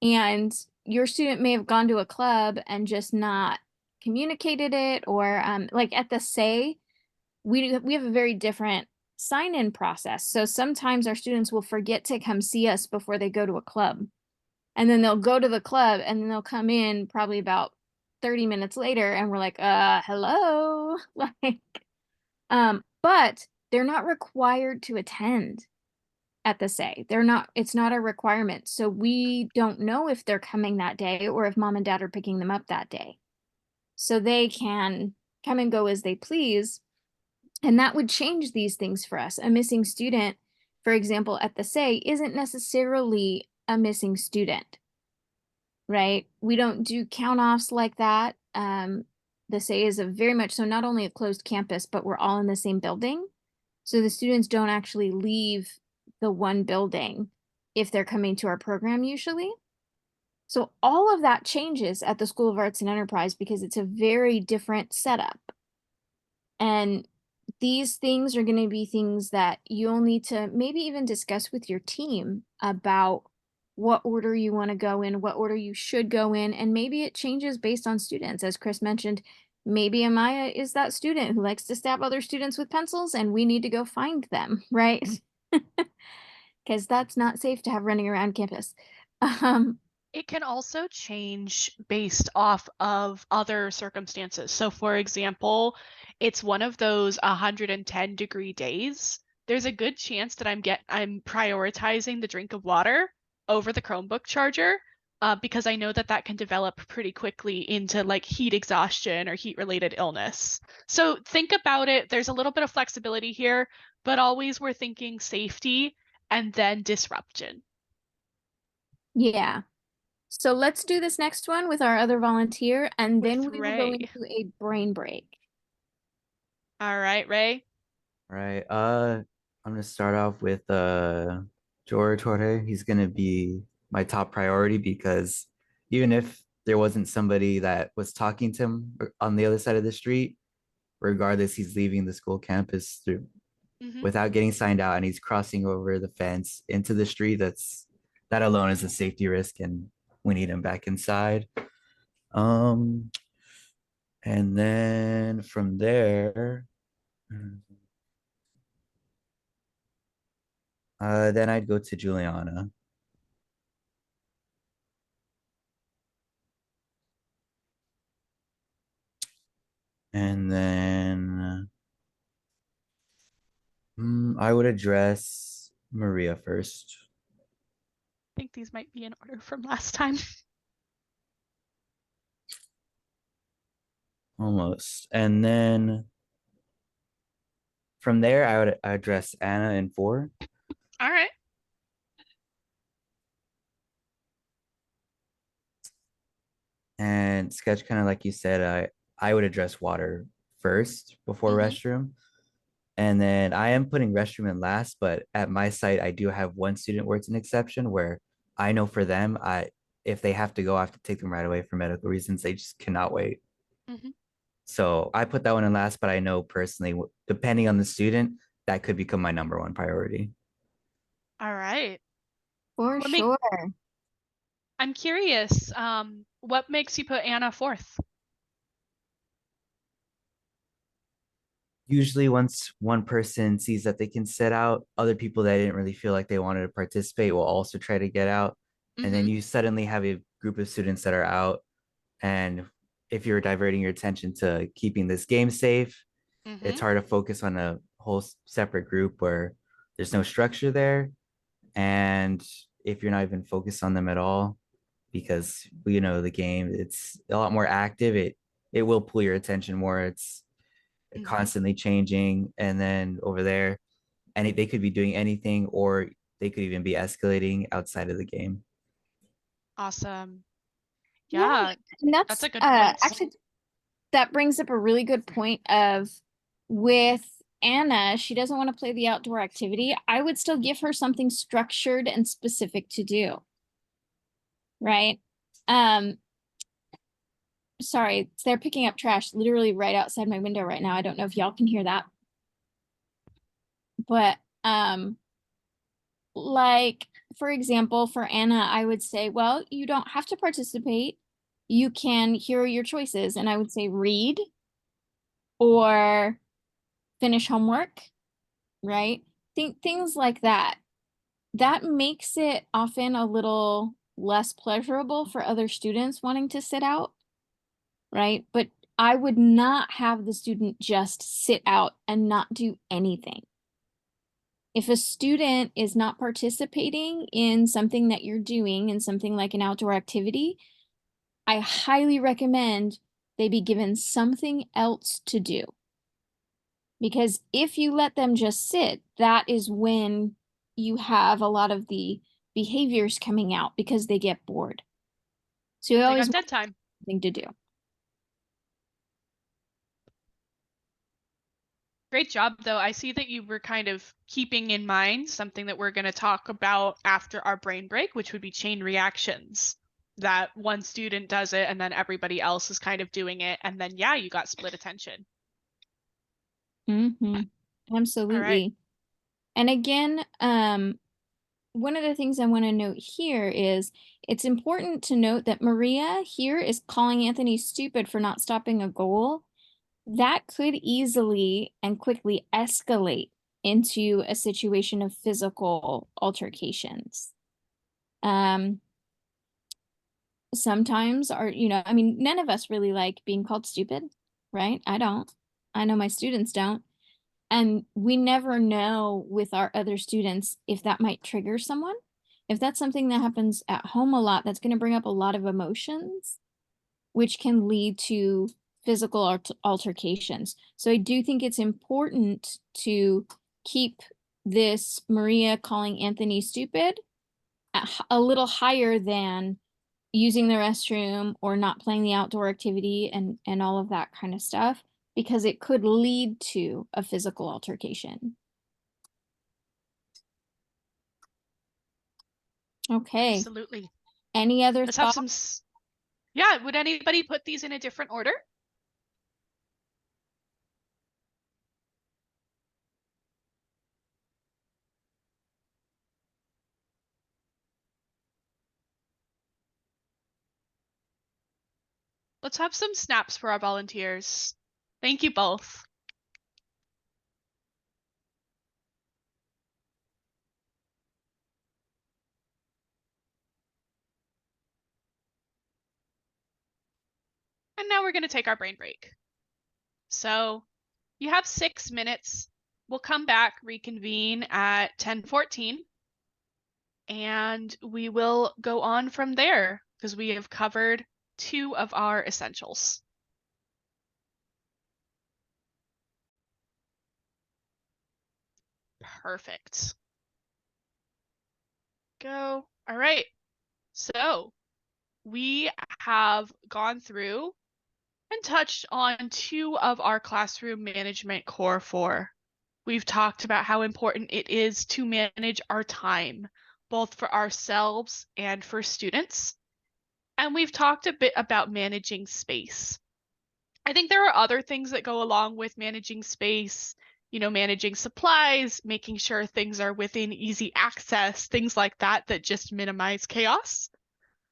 And your student may have gone to a club and just not communicated it, or like at the SAY, we have a very different sign-in process. So sometimes our students will forget to come see us before they go to a club. And then they'll go to the club and then they'll come in probably about 30 minutes later and we're like, hello. Like, but they're not required to attend at the SAY. It's not a requirement. So we don't know if they're coming that day or if mom and dad are picking them up that day. So they can come and go as they please. And that would change these things for us. A missing student, for example, at the SAY isn't necessarily a missing student, right? We don't do count-offs like that. The SAY is a very much so not only a closed campus, but we're all in the same building. So the students don't actually leave the one building if they're coming to our program usually. So all of that changes at the School of Arts and Enterprise because it's a very different setup. And these things are going to be things that you'll need to maybe even discuss with your team about what order you want to go in, what order you should go in, and maybe it changes based on students. As Chris mentioned, maybe Amaya is that student who likes to stab other students with pencils and we need to go find them, right? Because that's not safe to have running around campus. It can also change based off of other circumstances. So for example, it's one of those 110-degree days. There's a good chance that I'm prioritizing the drink of water over the Chromebook charger because I know that can develop pretty quickly into like heat exhaustion or heat related illness. So think about it. There's a little bit of flexibility here, but always we're thinking safety and then disruption. Yeah. So let's do this next one with our other volunteer, and then we will go Ray. into a brain break. All right, Ray. Right. I'm gonna start off with George Jorge. He's gonna be my top priority because even if there wasn't somebody that was talking to him on the other side of the street, regardless, he's leaving the school campus through without getting signed out and he's crossing over the fence into the street. That alone is a safety risk and we need him back inside. And then from there, then I'd go to Juliana. And then I would address Maria first. I think these might be in order from last time. Almost. And then from there, I would address Anna in 4. All right. And Sketch, kind of like you said, I would address water first before restroom. And then I am putting restroom in last, but at my site, I do have one student where it's an exception where I know for them, if they have to go, I have to take them right away for medical reasons. They just cannot wait. So I put that one in last, but I know personally, depending on the student, that could become my number 1 priority. All right. For sure. I'm curious, what makes you put Anna 4th? usually once one person sees that they can sit out, other people that didn't really feel like they wanted to participate will also try to get out. And then Mhm. you suddenly have a group of students that are out. And if you're diverting your attention to keeping this game safe, it's Mhm. hard to focus on a whole separate group where there's no structure there. And if you're not even focused on them at all, because you know the game, it's a lot more active. It will pull your attention more. It's Mhm. constantly changing, and then over there, and they could be doing anything, or they could even be escalating outside of the game. Awesome. Yeah, Yeah, and that's that's a good point. actually that brings up a really good point of with Anna, she doesn't want to play the outdoor activity. I would still give her something structured and specific to do. Right? Sorry, they're picking up trash literally right outside my window right now. I don't know if y'all can hear that. But like for example, for Anna, I would say, well, you don't have to participate. You can hear your choices, and I would say read or finish homework, right? Things like that. That makes it often a little less pleasurable for other students wanting to sit out, right? But I would not have the student just sit out and not do anything. If a student is not participating in something that you're doing, in something like an outdoor activity, I highly recommend they be given something else to do. Because if you let them just sit, that is when you have a lot of the behaviors coming out because they get bored. So you They always got want dead time. something to do. Great job, though. I see that you were kind of keeping in mind something that we're going to talk about after our brain break, which would be chain reactions. That one student does it and then everybody else is kind of doing it. And then, yeah, you got split attention. Mm-hmm. Absolutely. And again, one of the things I want to note here is it's important to note that Maria here is calling Anthony stupid for not stopping a goal. That could easily and quickly escalate into a situation of physical altercations. Sometimes I mean, none of us really like being called stupid, right? I don't. I know my students don't. And we never know with our other students if that might trigger someone. If that's something that happens at home a lot, that's going to bring up a lot of emotions, which can lead to physical altercations. So I do think it's important to keep this Maria calling Anthony stupid a little higher than using the restroom or not playing the outdoor activity and all of that kind of stuff, because it could lead to a physical altercation. Okay. Absolutely. Any other Let's have thoughts? some. Yeah, would anybody put these in a different order? Let's have some snaps for our volunteers. Thank you both. And now we're going to take our brain break. So you have 6 minutes. We'll come back, reconvene at 10:14, and we will go on from there because we have covered 2 of our essentials. Perfect. Go. All right. So we have gone through and touched on 2 of our classroom management core 4. We've talked about how important it is to manage our time, both for ourselves and for students. And we've talked a bit about managing space. I think there are other things that go along with managing space, managing supplies, making sure things are within easy access, things like that just minimize chaos.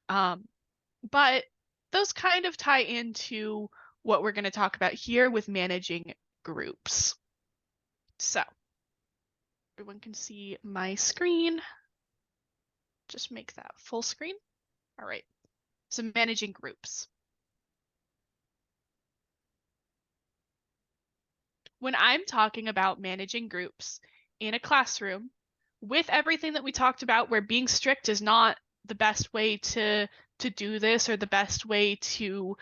But those kind of tie into what we're going to talk about here with managing groups. So everyone can see my screen. Just make that full screen. All right. So managing groups. When I'm talking about managing groups in a classroom, with everything that we talked about, where being strict is not the best way to do this or the best way to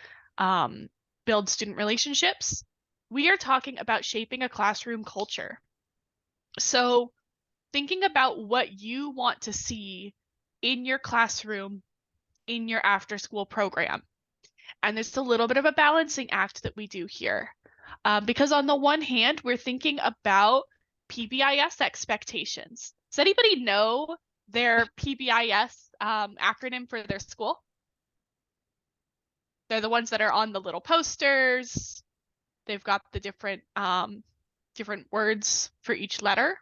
build student relationships, we are talking about shaping a classroom culture. So thinking about what you want to see in your classroom, in your after school program. And it's a little bit of a balancing act that we do here. Because on the one hand, we're thinking about PBIS expectations. Does anybody know their PBIS acronym for their school? They're the ones that are on the little posters. They've got the different words for each letter.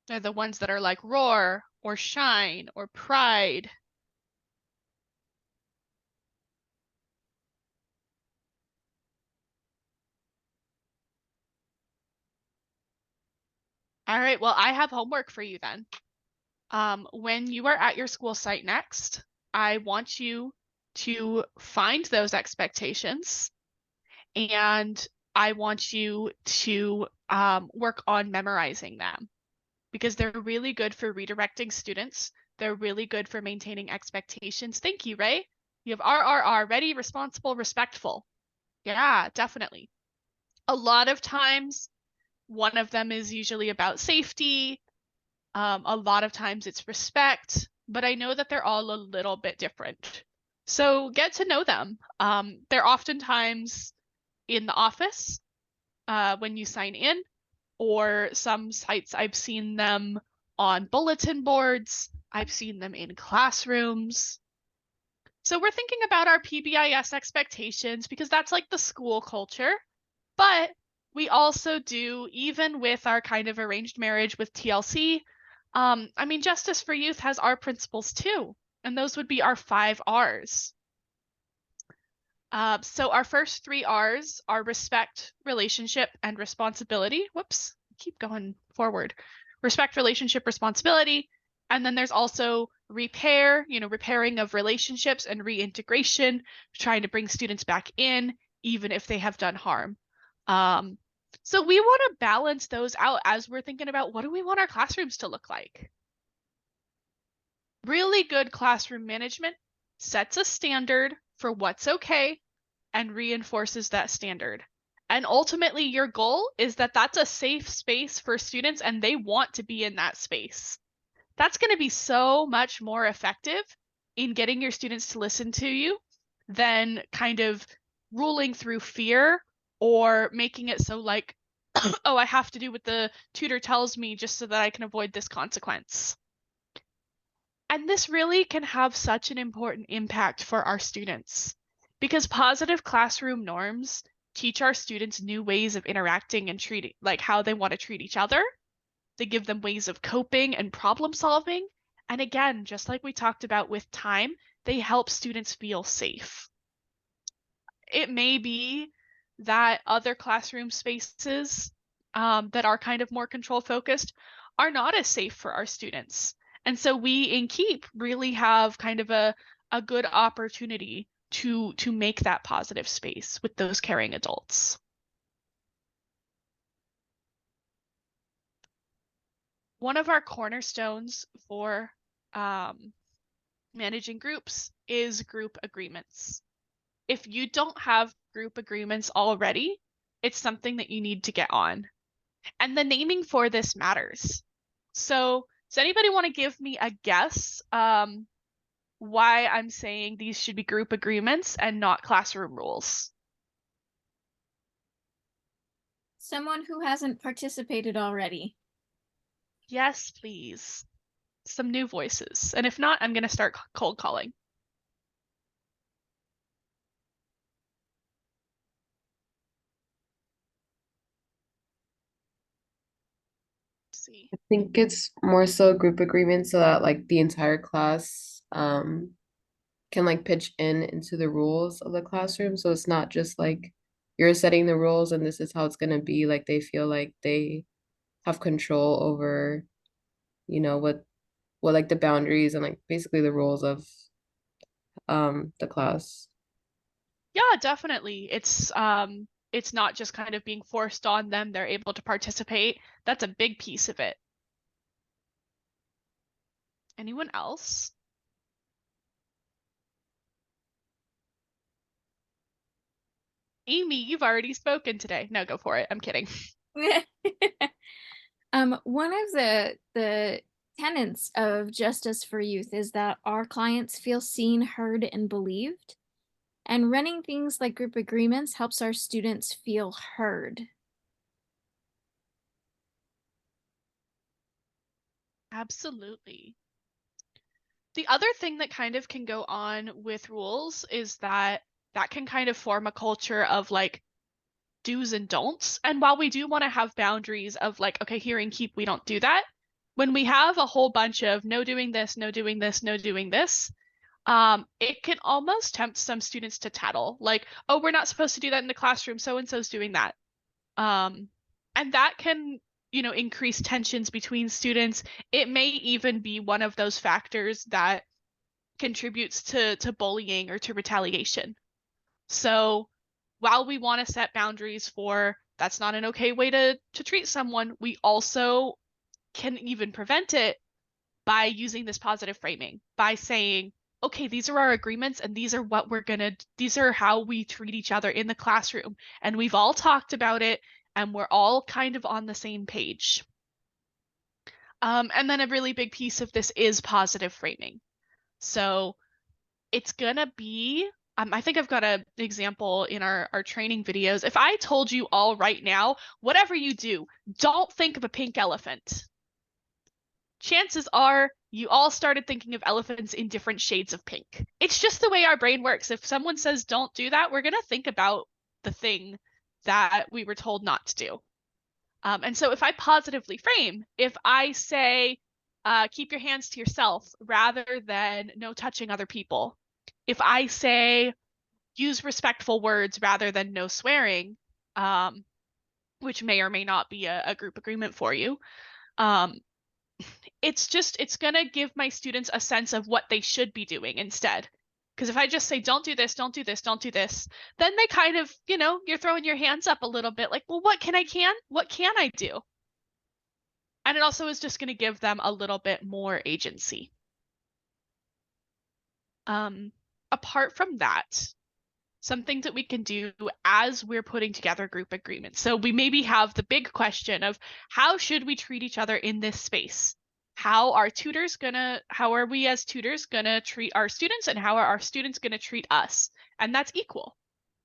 They're the ones that are like roar or shine or pride. All right, well, I have homework for you then. When you are at your school site next, I want you to find those expectations, and I want you to work on memorizing them, because they're really good for redirecting students. They're really good for maintaining expectations. Thank you, Ray. You have RRR, ready, responsible, respectful. Yeah, definitely. A lot of times, one of them is usually about safety. A lot of times it's respect, but I know that they're all a little bit different. So get to know them. They're oftentimes in the office when you sign in, or some sites I've seen them on bulletin boards. I've seen them in classrooms. So we're thinking about our PBIS expectations because that's like the school culture, but we also do, even with our kind of arranged marriage with TLC, I mean, Justice for Youth has our principles too, and those would be our 5 R's. So our first 3 R's are respect, relationship, and responsibility. Whoops, keep going forward. Respect, relationship, responsibility. And then there's also repair, repairing of relationships and reintegration, trying to bring students back in, even if they have done harm. So we want to balance those out as we're thinking about what do we want our classrooms to look like. Really good classroom management sets a standard for what's okay and reinforces that standard. And ultimately, your goal is that that's a safe space for students and they want to be in that space. That's going to be so much more effective in getting your students to listen to you than kind of ruling through fear or making it so like, oh, I have to do what the tutor tells me just so that I can avoid this consequence. And this really can have such an important impact for our students because positive classroom norms teach our students new ways of interacting and treating, like how they want to treat each other. They give them ways of coping and problem solving. And again, just like we talked about with time, they help students feel safe. It may be that other classroom spaces that are kind of more control focused are not as safe for our students. And so we in KEEP really have kind of a good opportunity to make that positive space with those caring adults. One of our cornerstones for managing groups is group agreements. If you don't have group agreements already, it's something that you need to get on. And the naming for this matters. So does anybody want to give me a guess why I'm saying these should be group agreements and not classroom rules? Someone who hasn't participated already. Yes, please. Some new voices. And if not, I'm going to start cold calling. See. I think it's more so group agreement so that like the entire class can like pitch in into the rules of the classroom. So it's not just like you're setting the rules and this is how it's gonna be. Like they feel like they have control over, what like the boundaries and like basically the rules of the class. Yeah, definitely. It's not just kind of being forced on them. They're able to participate. That's a big piece of it. Anyone else? Amy, you've already spoken today. No, go for it. I'm kidding. One of the tenets of Justice for Youth is that our clients feel seen, heard, and believed. And running things like group agreements helps our students feel heard. Absolutely. The other thing that kind of can go on with rules is that can kind of form a culture of like do's and don'ts. And while we do want to have boundaries of like, okay, here in Keep, we don't do that. When we have a whole bunch of no doing this, no doing this, no doing this, it can almost tempt some students to tattle. Like, oh, we're not supposed to do that in the classroom. So and so's doing that. And that can, increase tensions between students. It may even be one of those factors that contributes to bullying or to retaliation. So while we want to set boundaries for that's not an okay way to treat someone, we also can even prevent it by using this positive framing, by saying, okay, these are our agreements and these are how we treat each other in the classroom. And we've all talked about it and we're all kind of on the same page. And then a really big piece of this is positive framing. So it's gonna be, I think I've got an example in our training videos. If I told you all right now, whatever you do, don't think of a pink elephant. Chances are you all started thinking of elephants in different shades of pink. It's just the way our brain works. If someone says don't do that, we're gonna think about the thing that we were told not to do. And so if I positively frame, if I say, keep your hands to yourself rather than no touching other people, if I say use respectful words rather than no swearing, which may or may not be a group agreement for you, it's going to give my students a sense of what they should be doing instead. Because if I just say, don't do this, don't do this, don't do this, then they kind of, you're throwing your hands up a little bit like, well, what can I do? And it also is just going to give them a little bit more agency. Apart from that, some things that we can do as we're putting together group agreements. So we maybe have the big question of how should we treat each other in this space? How are we as tutors gonna treat our students, and how are our students gonna treat us? And that's equal.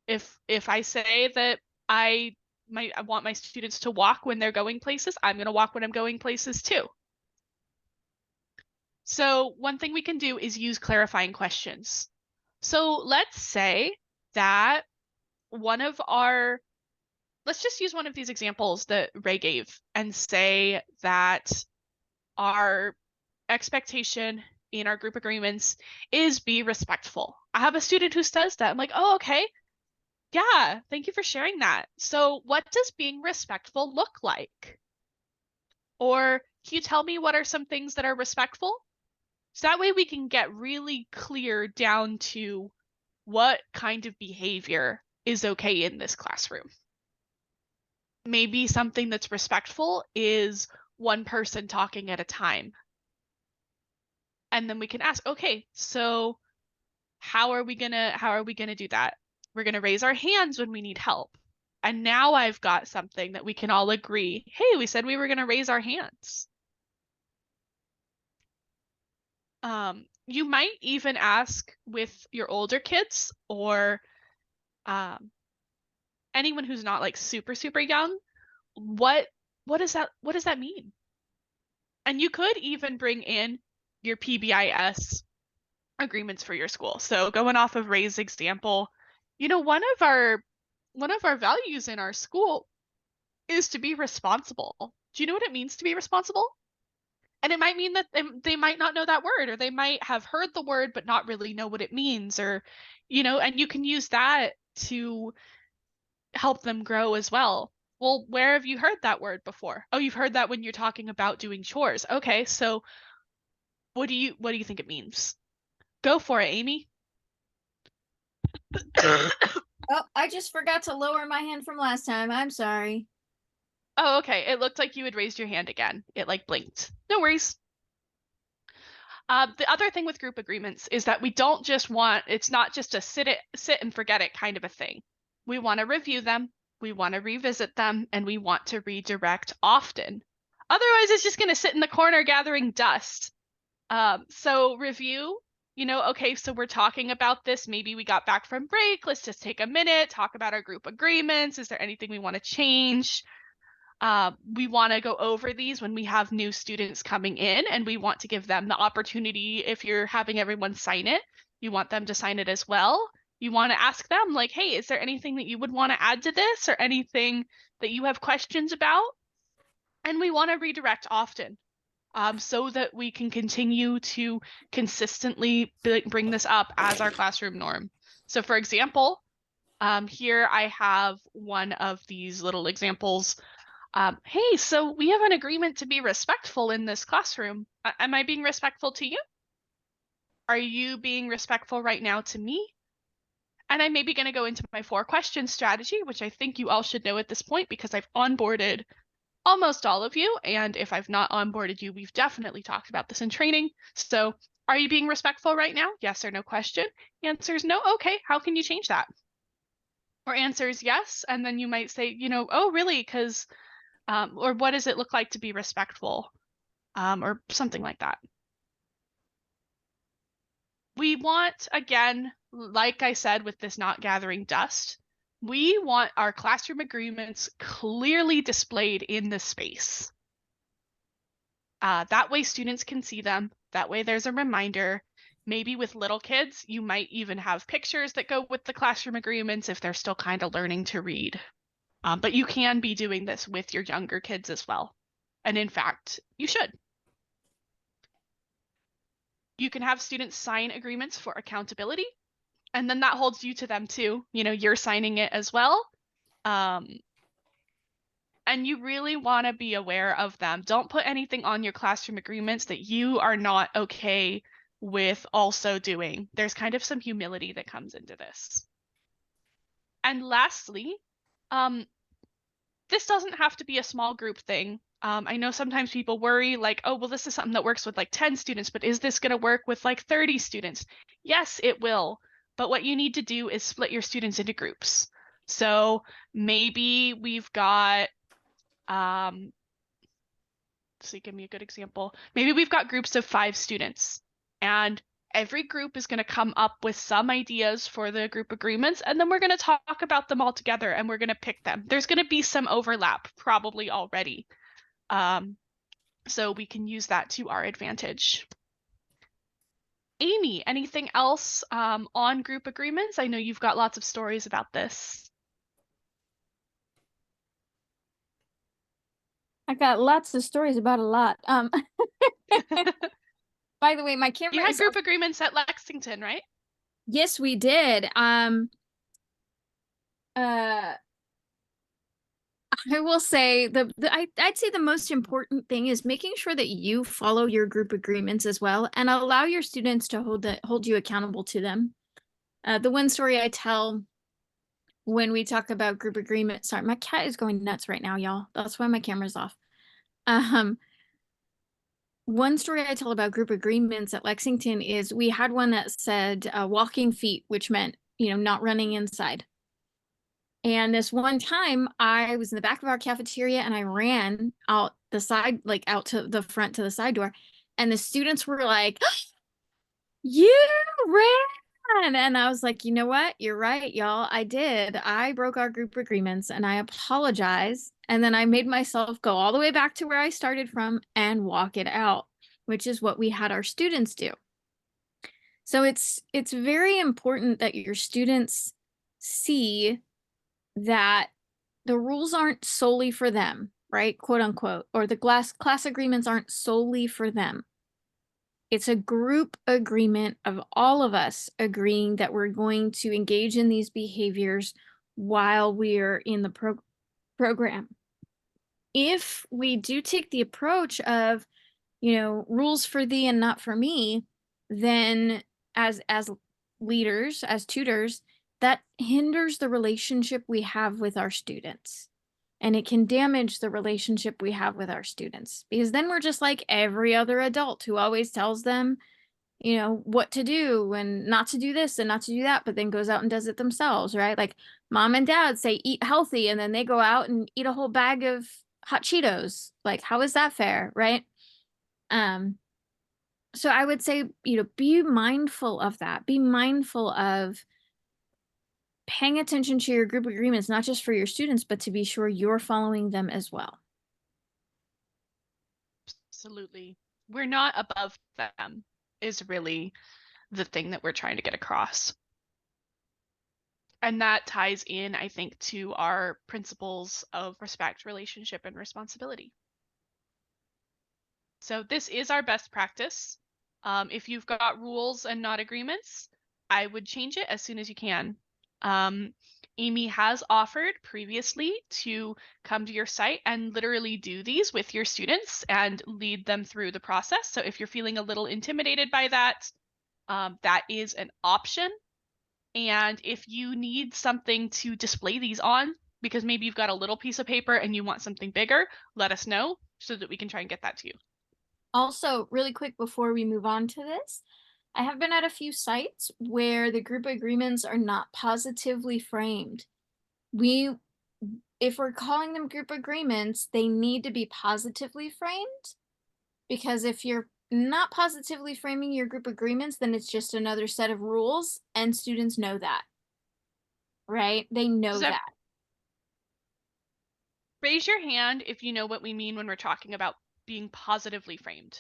If I say that I want my students to walk when they're going places, I'm gonna walk when I'm going places too. So one thing we can do is use clarifying questions. So let's say that let's just use one of these examples that Ray gave and say that our expectation in our group agreements is be respectful. I have a student who says that. I'm like, oh, okay. Yeah, thank you for sharing that. So what does being respectful look like? Or can you tell me what are some things that are respectful? So that way we can get really clear down to what kind of behavior is okay in this classroom. Maybe something that's respectful is one person talking at a time. And then we can ask, okay, so how are we gonna do that? We're gonna raise our hands when we need help. And now I've got something that we can all agree, hey, we said we were gonna raise our hands. You might even ask with your older kids or anyone who's not like super young, what does that mean? And you could even bring in your PBIS agreements for your school. So going off of Ray's example, one of our values in our school is to be responsible. Do you know what it means to be responsible? And it might mean that they might not know that word, or they might have heard the word but not really know what it means, or, and you can use that to help them grow as well. Well, where have you heard that word before? Oh, you've heard that when you're talking about doing chores. Okay, so what do you think it means? Go for it, Amy. Oh, I just forgot to lower my hand from last time. I'm sorry. Oh, okay. It looked like you had raised your hand again. It like blinked. No worries. The other thing with group agreements is that we don't just want, it's not just a sit and forget it kind of a thing. We want to review them, we want to revisit them, and we want to redirect often. Otherwise, it's just going to sit in the corner gathering dust. So review, okay, so we're talking about this. Maybe we got back from break. Let's just take a minute, talk about our group agreements. Is there anything we want to change? We want to go over these when we have new students coming in, and we want to give them the opportunity. If you're having everyone sign it, you want them to sign it as well. You want to ask them like, hey, is there anything that you would want to add to this, or anything that you have questions about? And we want to redirect often, so that we can continue to consistently bring this up as our classroom norm. So for example, here I have one of these little examples. Hey, so we have an agreement to be respectful in this classroom. Am I being respectful to you? Are you being respectful right now to me? And I'm maybe going to go into my 4-question strategy, which I think you all should know at this point because I've onboarded almost all of you. And if I've not onboarded you, we've definitely talked about this in training. So are you being respectful right now? Yes or no question. Answer is no. Okay, how can you change that? Or answer is yes. And then you might say, oh, really? Because or what does it look like to be respectful, or something like that. We want, again, like I said, with this not gathering dust, we want our classroom agreements clearly displayed in the space. That way students can see them. That way there's a reminder. Maybe with little kids, you might even have pictures that go with the classroom agreements if they're still kind of learning to read. But you can be doing this with your younger kids as well. And in fact, you should. You can have students sign agreements for accountability, and then that holds you to them too. You're signing it as well. And you really want to be aware of them. Don't put anything on your classroom agreements that you are not okay with also doing. There's kind of some humility that comes into this. And lastly, this doesn't have to be a small group thing. I know sometimes people worry like, oh, well, this is something that works with like 10 students, but is this going to work with like 30 students? Yes, it will. But what you need to do is split your students into groups. So maybe we've got, so give me a good example. Maybe we've got groups of 5 students, and every group is going to come up with some ideas for the group agreements, and then we're going to talk about them all together and we're going to pick them. There's going to be some overlap probably already. So we can use that to our advantage. Amy, anything else on group agreements? I know you've got lots of stories about this. I got lots of stories about a lot. By the way, my camera You had is group agreements at Lexington, right? Yes, we did. I will say I'd say the most important thing is making sure that you follow your group agreements as well and allow your students to hold you accountable to them. The one story I tell when we talk about group agreements, sorry, my cat is going nuts right now, y'all. That's why my camera's off. One story I tell about group agreements at Lexington is we had one that said walking feet, which meant, not running inside. And this one time I was in the back of our cafeteria and I ran out the side, like out to the front to the side door. And the students were like, you ran. And I was like, you know what? You're right, y'all. I did. I broke our group agreements and I apologize. And then I made myself go all the way back to where I started from and walk it out, which is what we had our students do. So it's very important that your students see that the rules aren't solely for them. right? Quote unquote, or the class agreements aren't solely for them. It's a group agreement of all of us agreeing that we're going to engage in these behaviors while we're in the program. If we do take the approach of, rules for thee and not for me, then as leaders, as tutors, that hinders the relationship we have with our students. And it can damage the relationship we have with our students, because then we're just like every other adult who always tells them, what to do and not to do this and not to do that, but then goes out and does it themselves, right? Like mom and dad say eat healthy, and then they go out and eat a whole bag of hot Cheetos. Like, how is that fair, right? So I would say, be mindful of that. Be mindful of paying attention to your group agreements, not just for your students, but to be sure you're following them as well. Absolutely. We're not above them is really the thing that we're trying to get across. And that ties in, I think, to our principles of respect, relationship, and responsibility. So this is our best practice. If you've got rules and not agreements, I would change it as soon as you can. Amy has offered previously to come to your site and literally do these with your students and lead them through the process. So if you're feeling a little intimidated by that, that is an option. And if you need something to display these on, because maybe you've got a little piece of paper and you want something bigger, let us know so that we can try and get that to you. Also, really quick before we move on to this, I have been at a few sites where the group agreements are not positively framed. If we're calling them group agreements, they need to be positively framed, because if you're not positively framing your group agreements, then it's just another set of rules, and students know that, right? They know that. Raise your hand if you know what we mean when we're talking about being positively framed.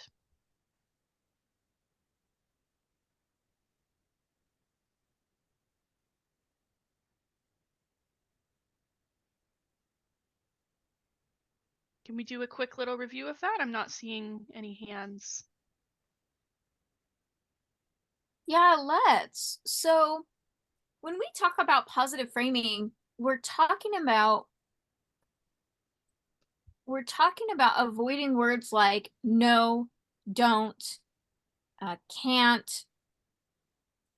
Can we do a quick little review of that? I'm not seeing any hands. Yeah, let's. So when we talk about positive framing, we're talking about avoiding words like no, don't, can't.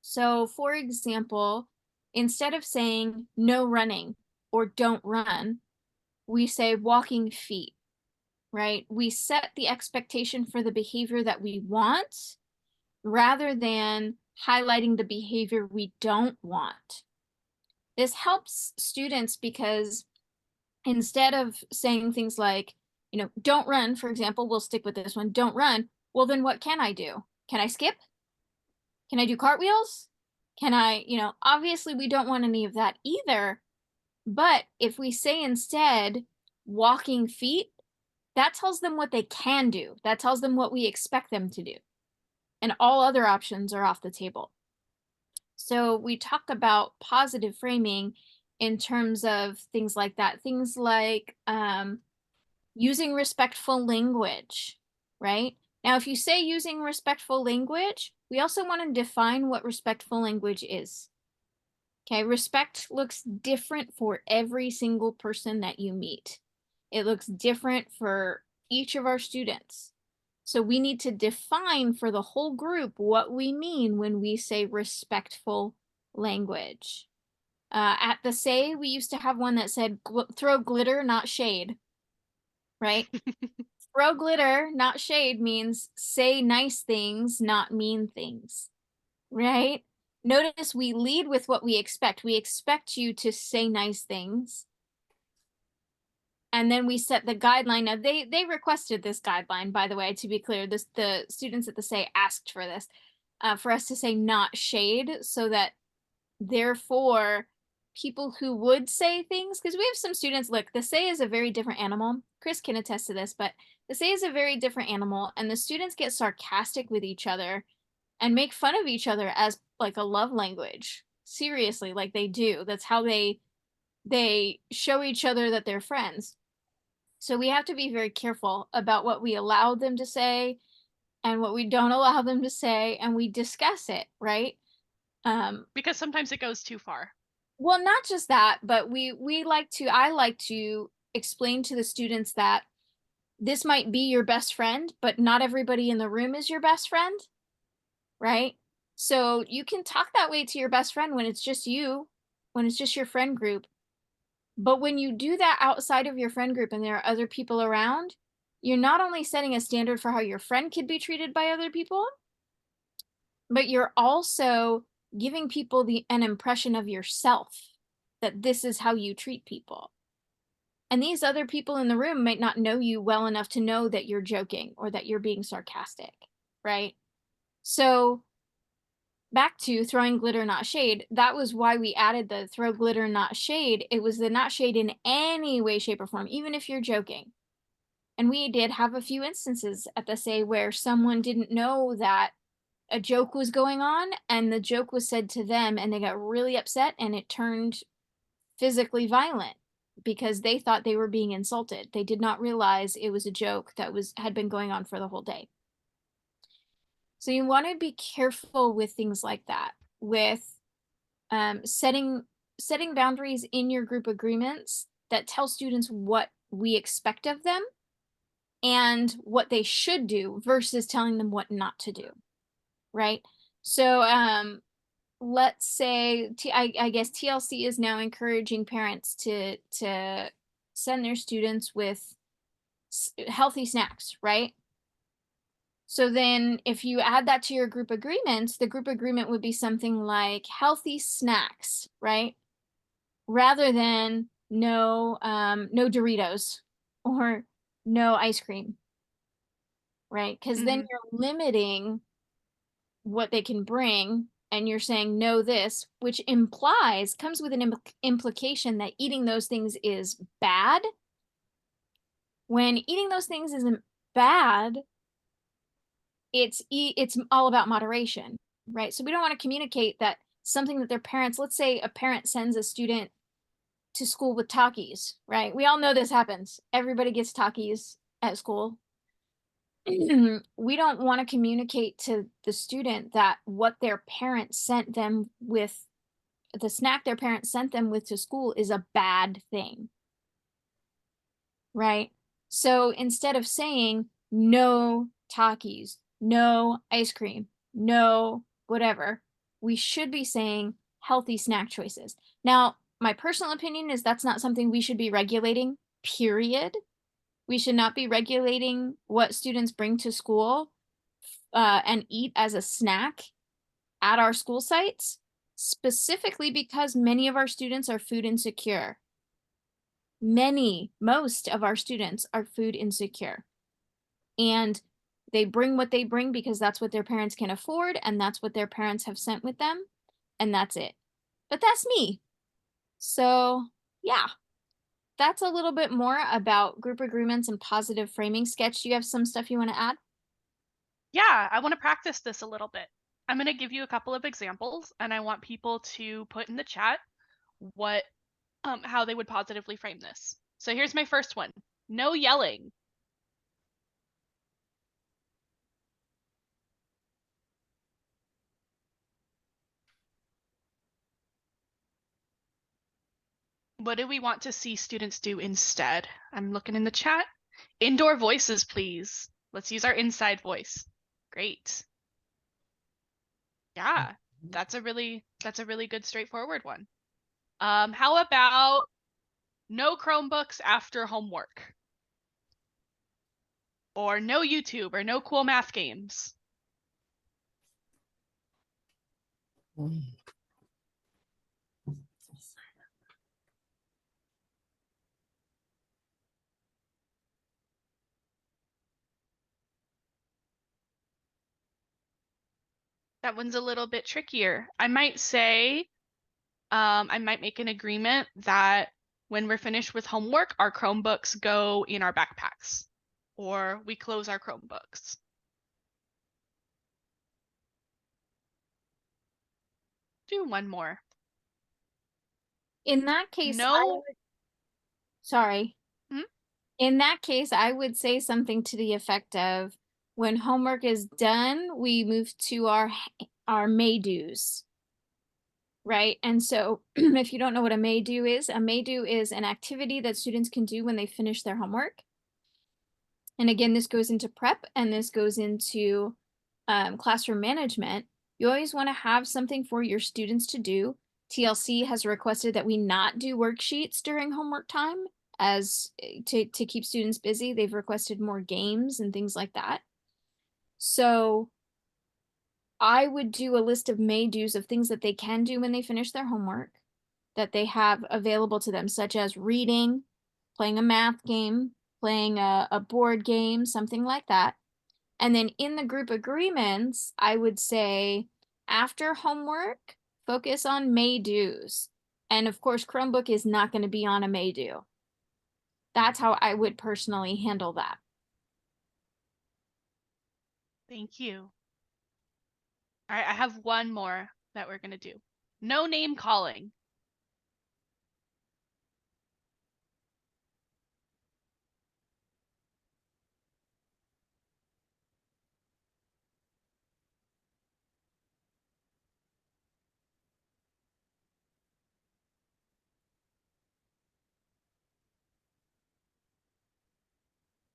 So for example, instead of saying no running or don't run, we say walking feet, right? We set the expectation for the behavior that we want rather than highlighting the behavior we don't want. This helps students because instead of saying things like, don't run, for example, we'll stick with this one, don't run. Well, then what can I do? Can I skip? Can I do cartwheels? Can I, obviously we don't want any of that either. But if we say instead walking feet, that tells them what they can do. That tells them what we expect them to do. And all other options are off the table. So we talk about positive framing in terms of things like that. Things like using respectful language, right? Now, if you say using respectful language, we also want to define what respectful language is. Okay, respect looks different for every single person that you meet. It looks different for each of our students. So we need to define for the whole group what we mean when we say respectful language. At the Say, we used to have one that said, throw glitter, not shade, right? Throw glitter, not shade means say nice things, not mean things, right? Notice we lead with what we expect. We expect you to say nice things. And then we set the guideline. Now they requested this guideline, by the way, to be clear. The students at the Say asked for this, for us to say not shade, so that therefore people who would say things, because we have some students, look, the Say is a very different animal. Chris can attest to this, but the Say is a very different animal, and the students get sarcastic with each other and make fun of each other as like a love language. Seriously, like they do. That's how they show each other that they're friends. So we have to be very careful about what we allow them to say and what we don't allow them to say, and we discuss it, right? Because sometimes it goes too far. Well, not just that, but I like to explain to the students that this might be your best friend, but not everybody in the room is your best friend, right? So you can talk that way to your best friend when it's just you, when it's just your friend group. But when you do that outside of your friend group and there are other people around, you're not only setting a standard for how your friend could be treated by other people, but you're also giving people an impression of yourself, that this is how you treat people. And these other people in the room might not know you well enough to know that you're joking or that you're being sarcastic, right? So back to throwing glitter, not shade. That was why we added the throw glitter, not shade. It was the not shade in any way, shape, or form, even if you're joking. And we did have a few instances at the say where someone didn't know that a joke was going on and the joke was said to them and they got really upset and it turned physically violent because they thought they were being insulted. They did not realize it was a joke that had been going on for the whole day. So you want to be careful with things like that, with setting boundaries in your group agreements that tell students what we expect of them and what they should do versus telling them what not to do, right? So let's say I guess TLC is now encouraging parents to send their students with healthy snacks, right? So then if you add that to your group agreements, the group agreement would be something like healthy snacks, right? Rather than no Doritos or no ice cream, right? Because then you're limiting what they can bring and you're saying no this, which comes with an implication that eating those things is bad. When eating those things isn't bad, it's all about moderation, right? So we don't want to communicate that something that their parents, let's say a parent sends a student to school with Takis, right? We all know this happens. Everybody gets Takis at school. We don't want to communicate to the student that what their parents sent them with, the snack their parents sent them with to school is a bad thing, right? So instead of saying no Takis, no ice cream, no whatever, we should be saying healthy snack choices. Now, my personal opinion is that's not something we should be regulating, period. We should not be regulating what students bring to school and eat as a snack at our school sites, specifically because many of our students are food insecure. Most of our students are food insecure. And they bring what they bring because that's what their parents can afford and that's what their parents have sent with them. And that's it. But that's me. So yeah, that's a little bit more about group agreements and positive framing. Sketch, do you have some stuff you want to add? Yeah, I want to practice this a little bit. I'm going to give you a couple of examples and I want people to put in the chat what how they would positively frame this. So here's my first one. No yelling. What do we want to see students do instead? I'm looking in the chat. Indoor voices, please. Let's use our inside voice. Great. Yeah, that's a really good straightforward one. How about no Chromebooks after homework? Or no YouTube or no cool math games? That one's a little bit trickier. I might say, I might make an agreement that when we're finished with homework, our Chromebooks go in our backpacks, or we close our Chromebooks. Do one more. In that case, No. sorry. Hmm? In that case, I would say something to the effect of, when homework is done, we move to our may do's. Right? And so if you don't know what a may do is an activity that students can do when they finish their homework. And again, this goes into prep and this goes into classroom management. You always want to have something for your students to do. TLC has requested that we not do worksheets during homework time as to keep students busy. They've requested more games and things like that. So I would do a list of may do's of things that they can do when they finish their homework that they have available to them, such as reading, playing a math game, playing a board game, something like that. And then in the group agreements, I would say after homework, focus on may do's. And of course, Chromebook is not going to be on a may do. That's how I would personally handle that. Thank you. All right, I have one more that we're going to do. No name calling.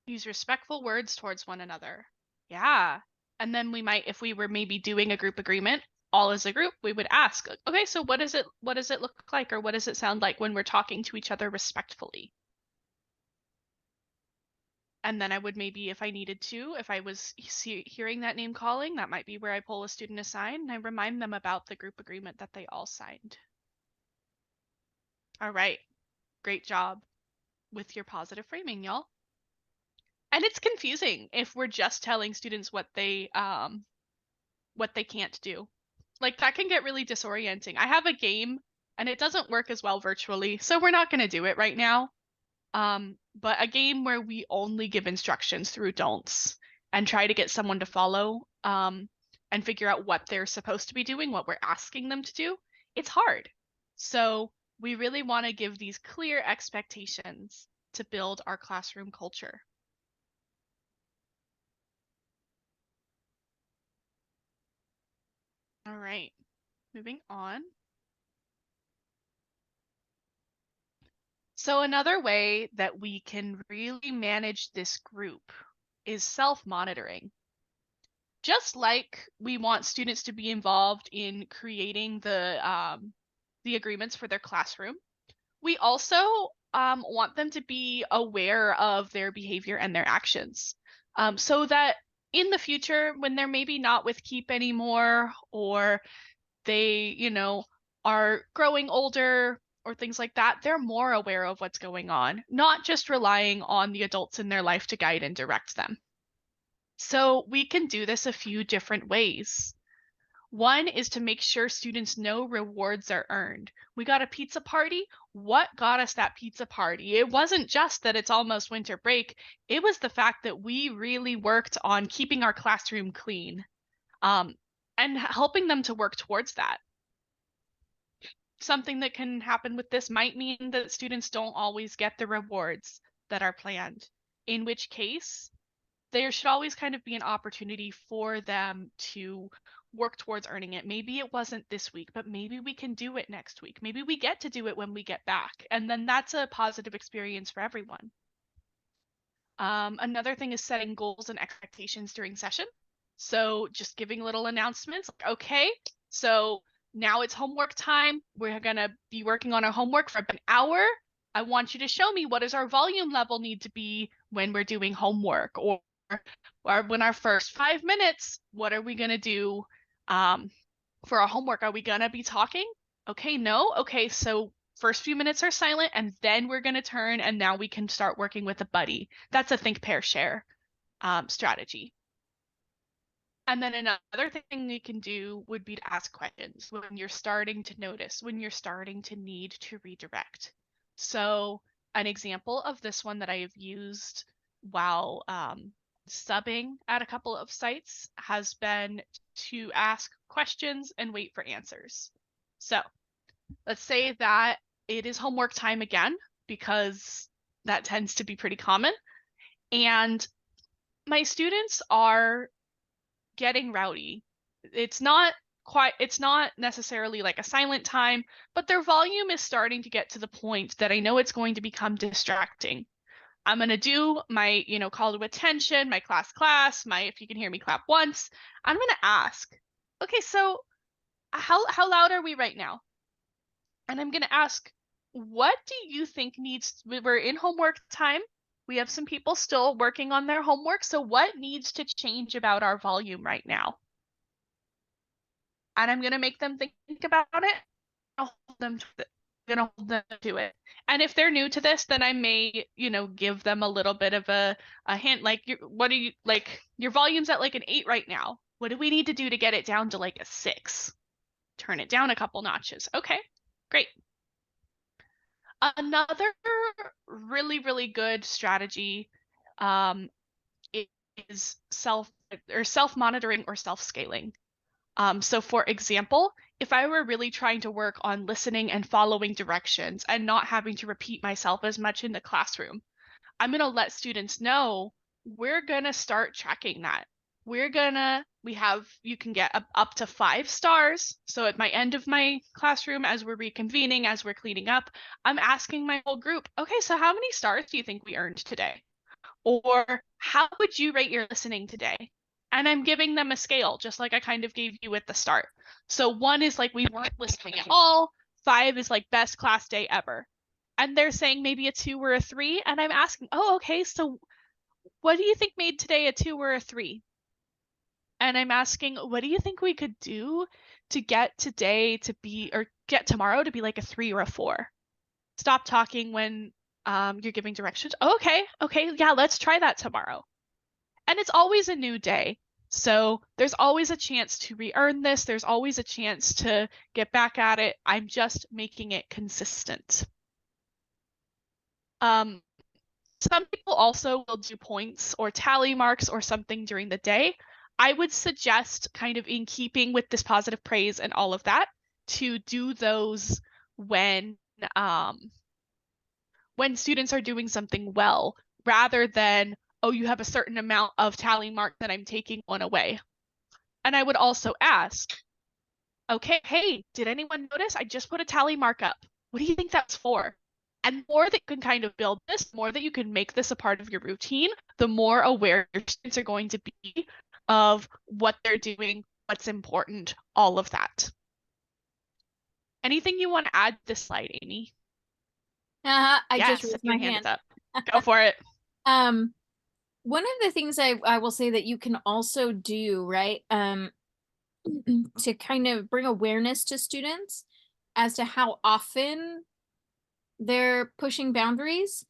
Use respectful words towards one another. Yeah. And then we might, if we were maybe doing a group agreement, all as a group, we would ask, okay, so what does it look like, or what does it sound like when we're talking to each other respectfully? And then I would maybe, if I needed to, if I was hearing that name calling, that might be where I pull a student aside and I remind them about the group agreement that they all signed. All right. Great job with your positive framing, y'all. And it's confusing if we're just telling students what they can't do. Like, that can get really disorienting. I have a game and it doesn't work as well virtually, so we're not going to do it right now. But a game where we only give instructions through don'ts and try to get someone to follow and figure out what they're supposed to be doing, what we're asking them to do, it's hard. So we really want to give these clear expectations to build our classroom culture. All right, moving on. So another way that we can really manage this group is self-monitoring. Just like we want students to be involved in creating the agreements for their classroom, we also want them to be aware of their behavior and their actions, so that in the future, when they're maybe not with Keep anymore, or they, are growing older or things like that, they're more aware of what's going on, not just relying on the adults in their life to guide and direct them. So we can do this a few different ways. One is to make sure students know rewards are earned. We got a pizza party. What got us that pizza party? It wasn't just that it's almost winter break. It was the fact that we really worked on keeping our classroom clean, and helping them to work towards that. Something that can happen with this might mean that students don't always get the rewards that are planned, in which case there should always kind of be an opportunity for them to work towards earning it. Maybe it wasn't this week, but maybe we can do it next week. Maybe we get to do it when we get back. And then that's a positive experience for everyone. Another thing is setting goals and expectations during session. So just giving little announcements, like, okay, so now it's homework time. We're going to be working on our homework for an hour. I want you to show me, what does our volume level need to be when we're doing homework, or when our first 5 minutes, what are we going to do for our homework? Are we going to be talking? Okay, no. Okay, so first few minutes are silent, and then we're going to turn, and now we can start working with a buddy. That's a think, pair, share strategy. And then another thing you can do would be to ask questions when you're starting to notice, when you're starting to need to redirect. So an example of this one that I have used while subbing at a couple of sites has been to ask questions and wait for answers. So let's say that it is homework time again, because that tends to be pretty common. And my students are getting rowdy. It's not necessarily like a silent time, but their volume is starting to get to the point that I know it's going to become distracting. I'm going to do my, call to attention, my class, my, if you can hear me clap once. I'm going to ask, okay, so how loud are we right now? And I'm going to ask, what do you think we're in homework time. We have some people still working on their homework. So what needs to change about our volume right now? And I'm going to make them think about it. I'll hold them to it. I'm going to hold them to it. And if they're new to this, then I may, give them a little bit of a hint, like, your volume's at like an 8 right now. What do we need to do to get it down to like a 6? Turn it down a couple notches. Okay, great. Another really, really good strategy is self-monitoring or self-scaling. So for example, if I were really trying to work on listening and following directions and not having to repeat myself as much in the classroom, I'm going to let students know we're going to start tracking that. You can get up to 5 stars. So at my end of my classroom, as we're reconvening, as we're cleaning up, I'm asking my whole group, okay, so how many stars do you think we earned today? Or how would you rate your listening today? And I'm giving them a scale, just like I kind of gave you at the start. So 1 is like we weren't listening at all. 5 is like best class day ever. And they're saying maybe a 2 or a 3. And I'm asking, oh, okay, so what do you think made today a 2 or a 3? And I'm asking, what do you think we could do to get get tomorrow to be like a 3 or a 4? Stop talking when you're giving directions. Oh, okay, yeah, let's try that tomorrow. And it's always a new day. So there's always a chance to re-earn this. There's always a chance to get back at it. I'm just making it consistent. Some people also will do points or tally marks or something during the day. I would suggest, kind of in keeping with this positive praise and all of that, to do those when students are doing something well, rather than, oh, you have a certain amount of tally mark that I'm taking one away. And I would also ask, okay, hey, did anyone notice I just put a tally mark up? What do you think that's for? And the more that you can kind of build this, the more that you can make this a part of your routine, the more aware your students are going to be of what they're doing, what's important, all of that. Anything you want to add to this slide, Amy? I Yes, just raised your my hand hand. is up. Go for it. One of the things I will say that you can also do, right, to kind of bring awareness to students as to how often they're pushing boundaries.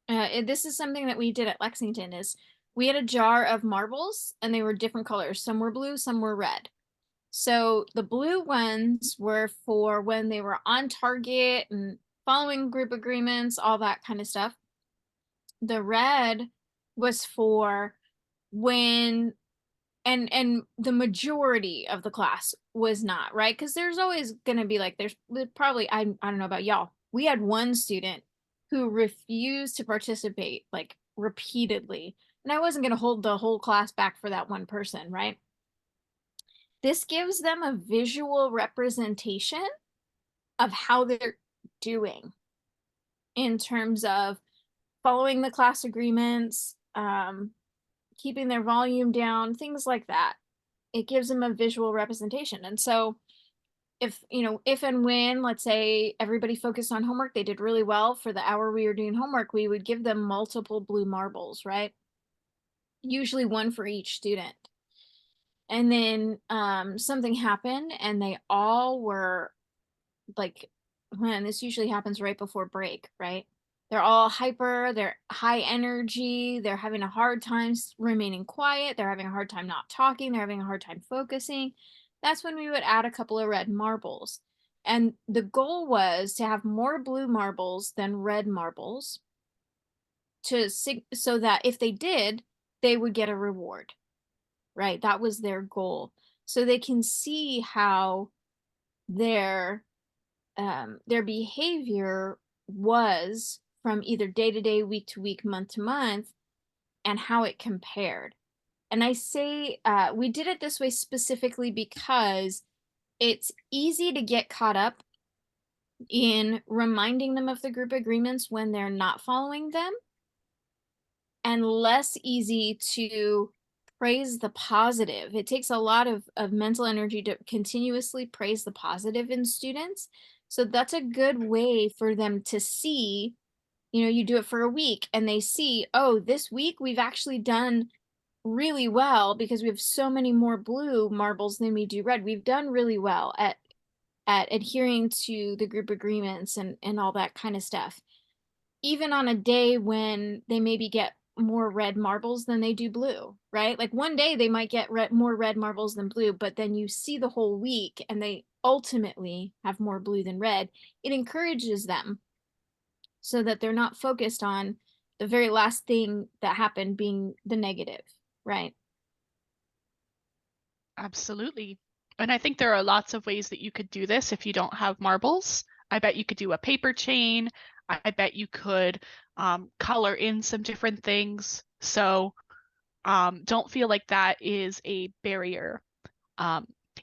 This is something that we did at Lexington. Is we had a jar of marbles and they were different colors. Some were blue, some were red. So the blue ones were for when they were on target and following group agreements, all that kind of stuff. The red was for when and the majority of the class was not, right? Because there's always going to be like, there's probably, I don't know about y'all, we had one student who refused to participate like repeatedly, and I wasn't going to hold the whole class back for that one person, right? This gives them a visual representation of how they're doing in terms of following the class agreements, keeping their volume down, things like that. It gives them a visual representation. And so if and when, let's say, everybody focused on homework, they did really well for the hour we were doing homework, we would give them multiple blue marbles, right? Usually one for each student. And then something happened and they all were like, man, this usually happens right before break, right? They're all hyper, they're high energy, they're having a hard time remaining quiet, they're having a hard time not talking, they're having a hard time focusing. That's when we would add a couple of red marbles. And the goal was to have more blue marbles than red marbles so that if they did, they would get a reward, right? That was their goal. So they can see how their behavior was from either day to day, week to week, month to month, and how it compared. And I say we did it this way specifically because it's easy to get caught up in reminding them of the group agreements when they're not following them, and less easy to praise the positive. It takes a lot of mental energy to continuously praise the positive in students. So that's a good way for them to see, you do it for a week and they see, oh, this week we've actually done really well because we have so many more blue marbles than we do red. We've done really well at adhering to the group agreements and all that kind of stuff. Even on a day when they maybe get more red marbles than they do blue, right? Like one day they might get more red marbles than blue, but then you see the whole week and they ultimately have more blue than red. It encourages them so that they're not focused on the very last thing that happened being the negative, right? Absolutely. And I think there are lots of ways that you could do this if you don't have marbles. I bet you could do a paper chain. I bet you could color in some different things. So don't feel like that is a barrier.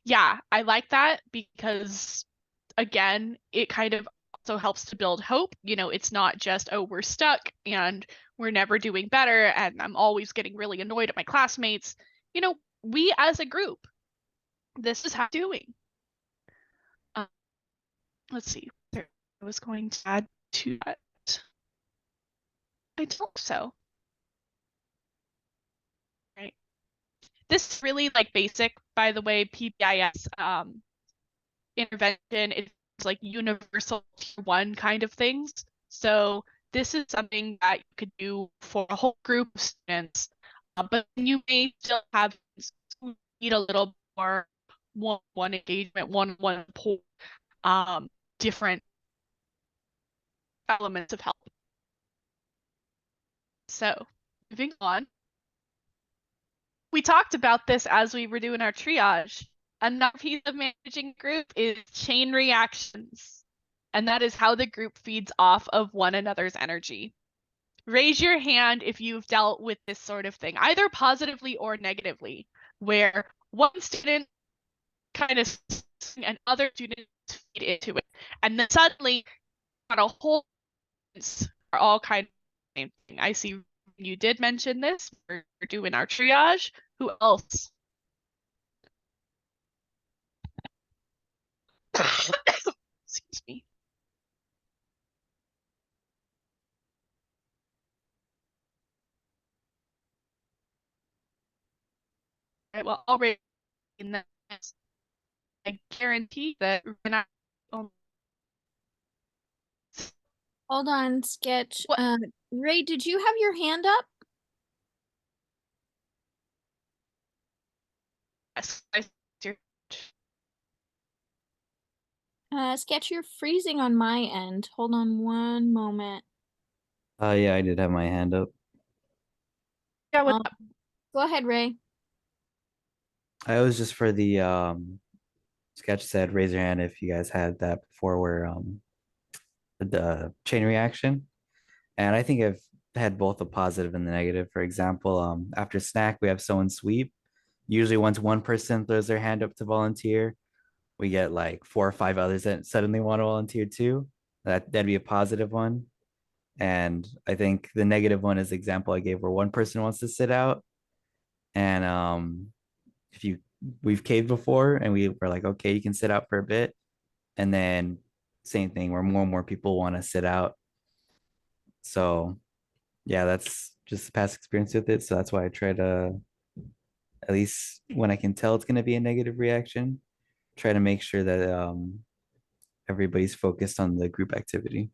Yeah, I like that because, again, it kind of also helps to build hope. It's not just, oh, we're stuck and we're never doing better and I'm always getting really annoyed at my classmates. We as a group, this is how we're doing. Let's see. I was going to add to that. I don't think so. Right. This is really like basic, by the way, PBIS intervention. It's like universal tier 1 kind of things. So this is something that you could do for a whole group of students, but you may still have who need a little more one-on-one engagement, one-on-one support, different elements of help. So moving on. We talked about this as we were doing our triage. Another piece of managing group is chain reactions. And that is how the group feeds off of one another's energy. Raise your hand if you've dealt with this sort of thing, either positively or negatively, where one student kind of and other students feed into it. And then suddenly got a whole are all kind of the same thing. I see you did mention this. We're doing our triage. Who else? Excuse me. All right, well, already in this, I guarantee that we're not. Hold on, Sketch. What? Ray, did you have your hand up? Yes, Sketch, you're freezing on my end. Hold on one moment. Yeah, I did have my hand up. yeah, what's up? Go ahead, Ray. I was just for the Sketch said raise your hand if you guys had that before, where the chain reaction. And I think I've had both the positive and the negative. For example, after snack, we have someone sweep. Usually once one person throws their hand up to volunteer, we get like 4 or 5 others that suddenly want to volunteer too. That'd be a positive one. And I think the negative one is the example I gave where one person wants to sit out. And we've caved before and we were like, okay, you can sit out for a bit. And then same thing where more and more people want to sit out. So yeah, that's just the past experience with it. So that's why I try to, at least when I can tell it's going to be a negative reaction, try to make sure that everybody's focused on the group activity.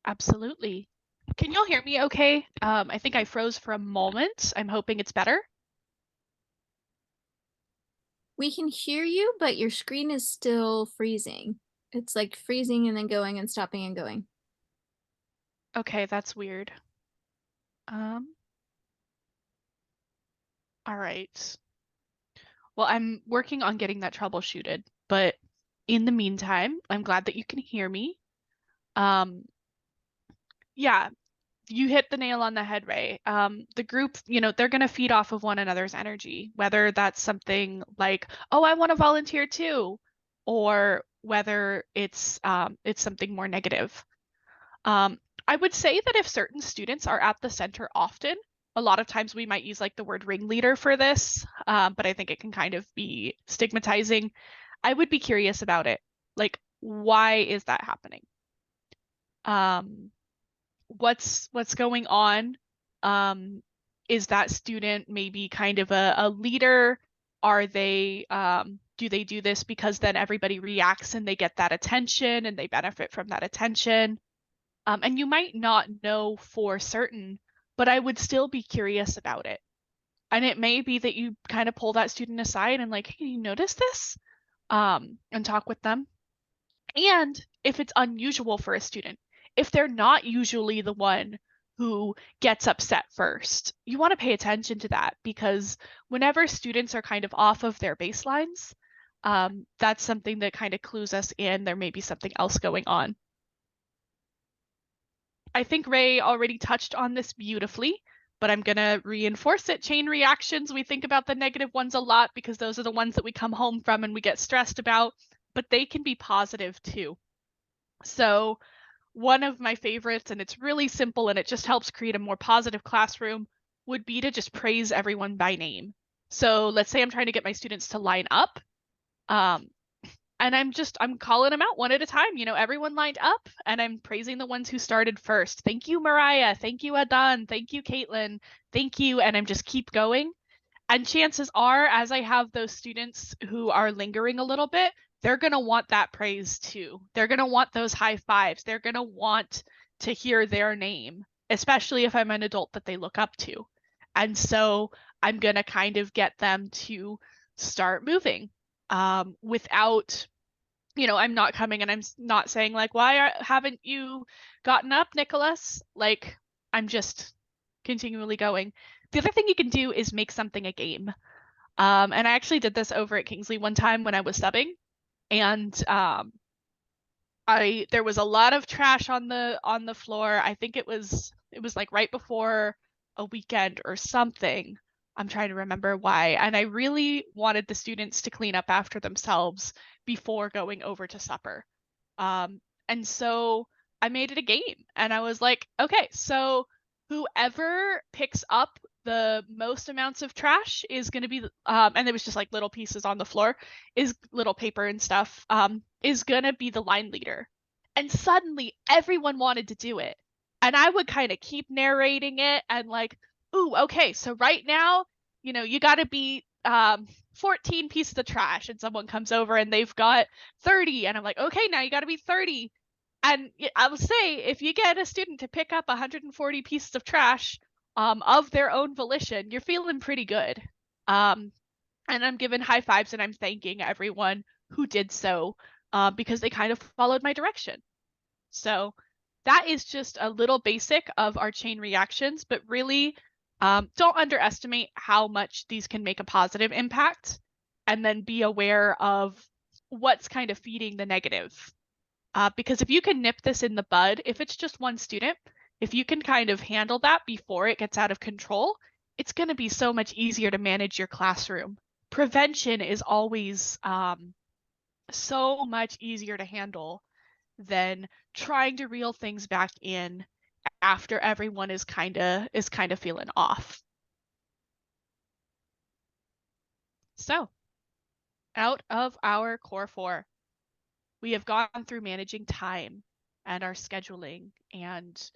Absolutely. Can y'all hear me okay? I think I froze for a moment. I'm hoping it's better. We can hear you, but your screen is still freezing. It's like freezing and then going and stopping and going. Okay, that's weird. All right. Well, I'm working on getting that troubleshooted, but in the meantime, I'm glad that you can hear me. Yeah, you hit the nail on the head, Ray. The group, they're going to feed off of one another's energy, whether that's something like, oh, I want to volunteer too, or whether it's something more negative. I would say that if certain students are at the center often, a lot of times we might use like the word ringleader for this, but I think it can kind of be stigmatizing. I would be curious about it. Like, why is that happening? What's going on? Is that student maybe kind of a leader? Are they do they do this because then everybody reacts and they get that attention and they benefit from that attention? And you might not know for certain, but I would still be curious about it. And it may be that you kind of pull that student aside and like, hey, you notice this? And talk with them. And if it's unusual for a student, if they're not usually the one who gets upset first, you want to pay attention to that, because whenever students are kind of off of their baselines, that's something that kind of clues us in there may be something else going on. I think Ray already touched on this beautifully, but I'm going to reinforce it. Chain reactions, we think about the negative ones a lot because those are the ones that we come home from and we get stressed about, but they can be positive too. So one of my favorites, and it's really simple and it just helps create a more positive classroom, would be to just praise everyone by name. So let's say I'm trying to get my students to line up. And I'm calling them out one at a time. Everyone lined up and I'm praising the ones who started first. Thank you, Mariah. Thank you, Adan. Thank you, Caitlin. Thank you. And I'm just keep going. And chances are, as I have those students who are lingering a little bit, they're going to want that praise too. They're going to want those high fives. They're going to want to hear their name, especially if I'm an adult that they look up to. And so I'm going to kind of get them to start moving without, I'm not coming and I'm not saying like, why haven't you gotten up, Nicholas? Like, I'm just continually going. The other thing you can do is make something a game. And I actually did this over at Kingsley one time when I was subbing, and there was a lot of trash on the floor. I think it was like right before a weekend or something. I'm trying to remember why. And I really wanted the students to clean up after themselves before going over to supper. And so I made it a game and I was like, okay, so whoever picks up the most amounts of trash is going to be, and it was just like little pieces on the floor, is little paper and stuff, is going to be the line leader. And suddenly everyone wanted to do it. And I would kind of keep narrating it and like, ooh, okay, so right now, you got to be 14 pieces of trash, and someone comes over and they've got 30, and I'm like, okay, now you got to be 30. And I will say, if you get a student to pick up 140 pieces of trash of their own volition, you're feeling pretty good. And I'm giving high fives and I'm thanking everyone who did so because they kind of followed my direction. So that is just a little basic of our chain reactions, but really don't underestimate how much these can make a positive impact, and then be aware of what's kind of feeding the negative. Because if you can nip this in the bud, if it's just one student, if you can kind of handle that before it gets out of control, it's going to be so much easier to manage your classroom. Prevention is always so much easier to handle than trying to reel things back in after everyone is kind of feeling off. So, out of our core 4, we have gone through managing time and our scheduling and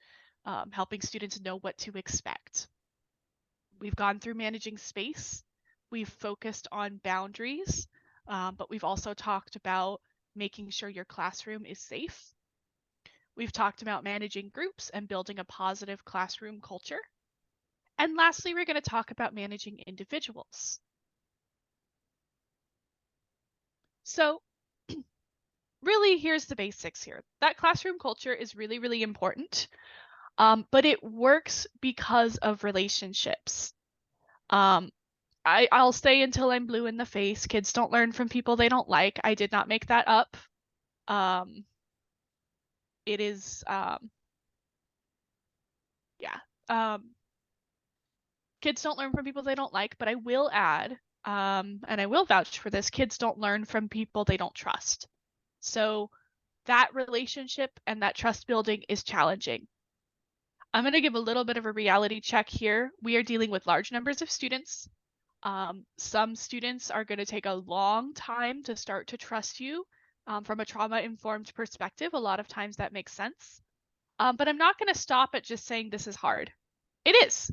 helping students know what to expect. We've gone through managing space. We've focused on boundaries, but we've also talked about making sure your classroom is safe. We've talked about managing groups and building a positive classroom culture. And lastly, we're going to talk about managing individuals. So really, here's the basics here. That classroom culture is really, really important, but it works because of relationships. I'll say until I'm blue in the face, kids don't learn from people they don't like. I did not make that up. it is, yeah. Kids don't learn from people they don't like, but I will add, and I will vouch for this, kids don't learn from people they don't trust. So that relationship and that trust building is challenging. I'm going to give a little bit of a reality check here. We are dealing with large numbers of students. Some students are going to take a long time to start to trust you. From a trauma-informed perspective, a lot of times that makes sense. But I'm not going to stop at just saying this is hard. It is.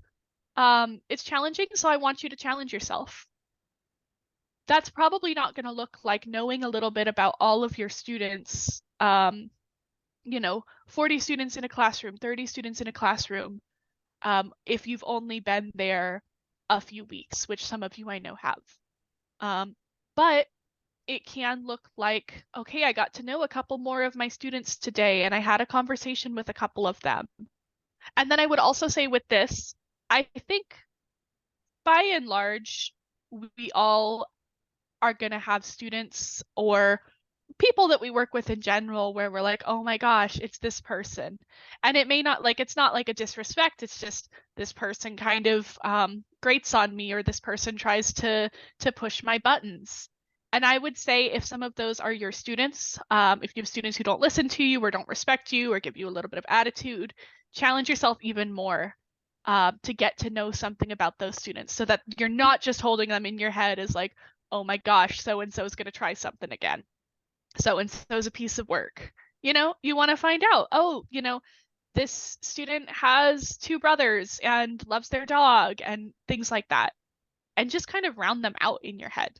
It's challenging, so I want you to challenge yourself. That's probably not going to look like knowing a little bit about all of your students. 40 students in a classroom, 30 students in a classroom, if you've only been there a few weeks, which some of you I know have. But it can look like, okay, I got to know a couple more of my students today, and I had a conversation with a couple of them. And then I would also say with this, I think by and large, we all are going to have students or people that we work with in general where we're like, oh my gosh, it's this person. And it may not like, it's not like a disrespect. It's just this person kind of grates on me, or this person tries to push my buttons. And I would say if some of those are your students, if you have students who don't listen to you or don't respect you or give you a little bit of attitude, challenge yourself even more to get to know something about those students so that you're not just holding them in your head as like, oh my gosh, so-and-so is going to try something again. So-and-so's a piece of work. You want to find out, oh, this student has 2 brothers and loves their dog and things like that. And just kind of round them out in your head.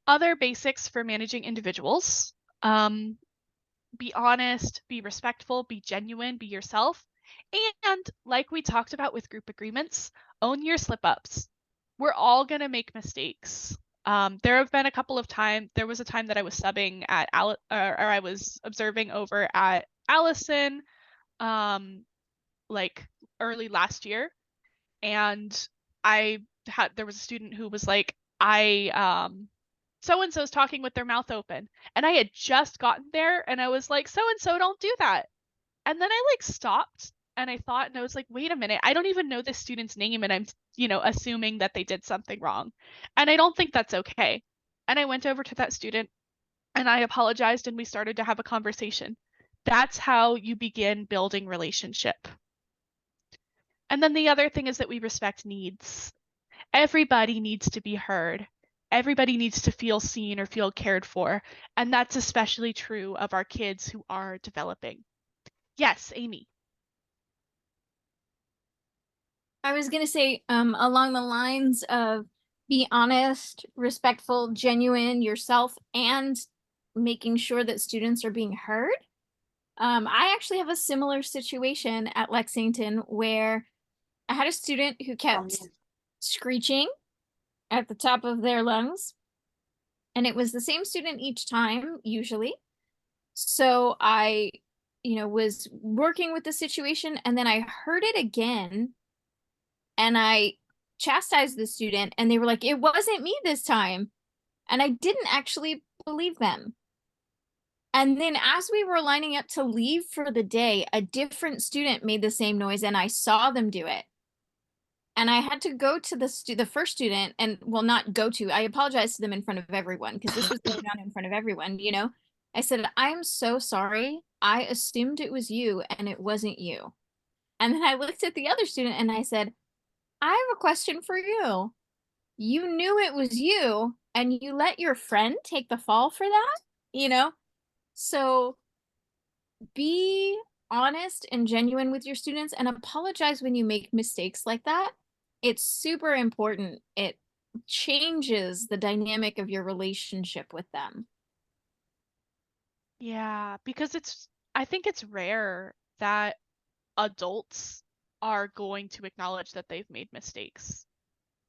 Other basics for managing individuals. Be honest, be respectful, be genuine, be yourself. And like we talked about with group agreements, own your slip-ups. We're all going to make mistakes. There have been a couple of times, there was a time that I was subbing at, or I was observing over at Allison, like early last year. And there was a student who was like, so-and-so's talking with their mouth open. And I had just gotten there and I was like, so-and-so, don't do that. And then I like stopped and I thought, and I was like, wait a minute, I don't even know this student's name and I'm, assuming that they did something wrong. And I don't think that's okay. And I went over to that student and I apologized and we started to have a conversation. That's how you begin building relationship. And then the other thing is that we respect needs. Everybody needs to be heard. Everybody needs to feel seen or feel cared for. And that's especially true of our kids who are developing. Yes, Amy. I was going to say, along the lines of be honest, respectful, genuine yourself, and making sure that students are being heard. I actually have a similar situation at Lexington where I had a student who kept screeching at the top of their lungs. And it was the same student each time, usually. So I, was working with the situation, and then I heard it again. And I chastised the student, and they were like, it wasn't me this time. And I didn't actually believe them. And then as we were lining up to leave for the day, a different student made the same noise, and I saw them do it. And I had to go to the first student, and well, not go to, I apologized to them in front of everyone because this was going on in front of everyone, I said, I'm so sorry. I assumed it was you and it wasn't you. And then I looked at the other student and I said, I have a question for you. You knew it was you and you let your friend take the fall for that, So be honest and genuine with your students and apologize when you make mistakes like that. It's super important. It changes the dynamic of your relationship with them. Yeah, because I think it's rare that adults are going to acknowledge that they've made mistakes.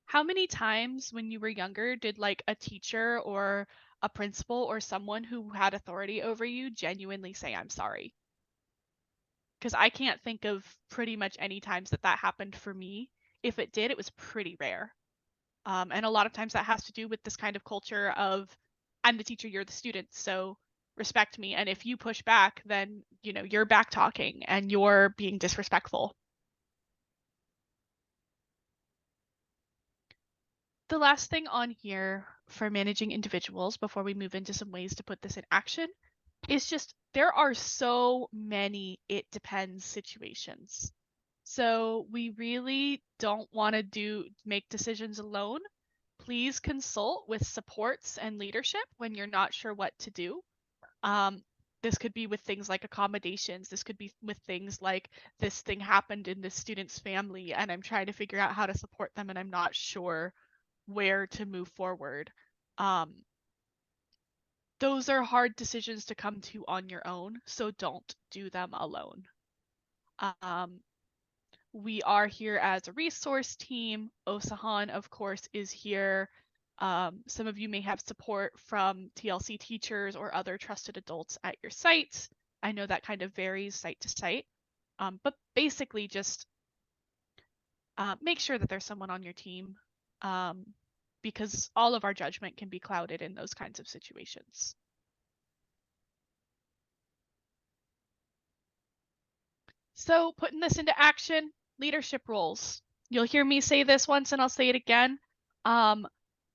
How many times when you were younger did like a teacher or a principal or someone who had authority over you genuinely say, I'm sorry? Because I can't think of pretty much any times that happened for me. If it did, it was pretty rare. And a lot of times that has to do with this kind of culture of I'm the teacher, you're the student. So respect me. And if you push back, then, you know, you're back talking and you're being disrespectful. The last thing on here for managing individuals before we move into some ways to put this in action is just there are so many it depends situations. So we really don't want to make decisions alone. Please consult with supports and leadership when you're not sure what to do. This could be with things like accommodations. This could be with things like this thing happened in this student's family and I'm trying to figure out how to support them and I'm not sure where to move forward. Those are hard decisions to come to on your own, so don't do them alone. We are here as a resource team. Osahan, of course, is here. Some of you may have support from TLC teachers or other trusted adults at your site. I know that kind of varies site to site, but basically just make sure that there's someone on your team, because all of our judgment can be clouded in those kinds of situations. So putting this into action, leadership roles. You'll hear me say this once and I'll say it again.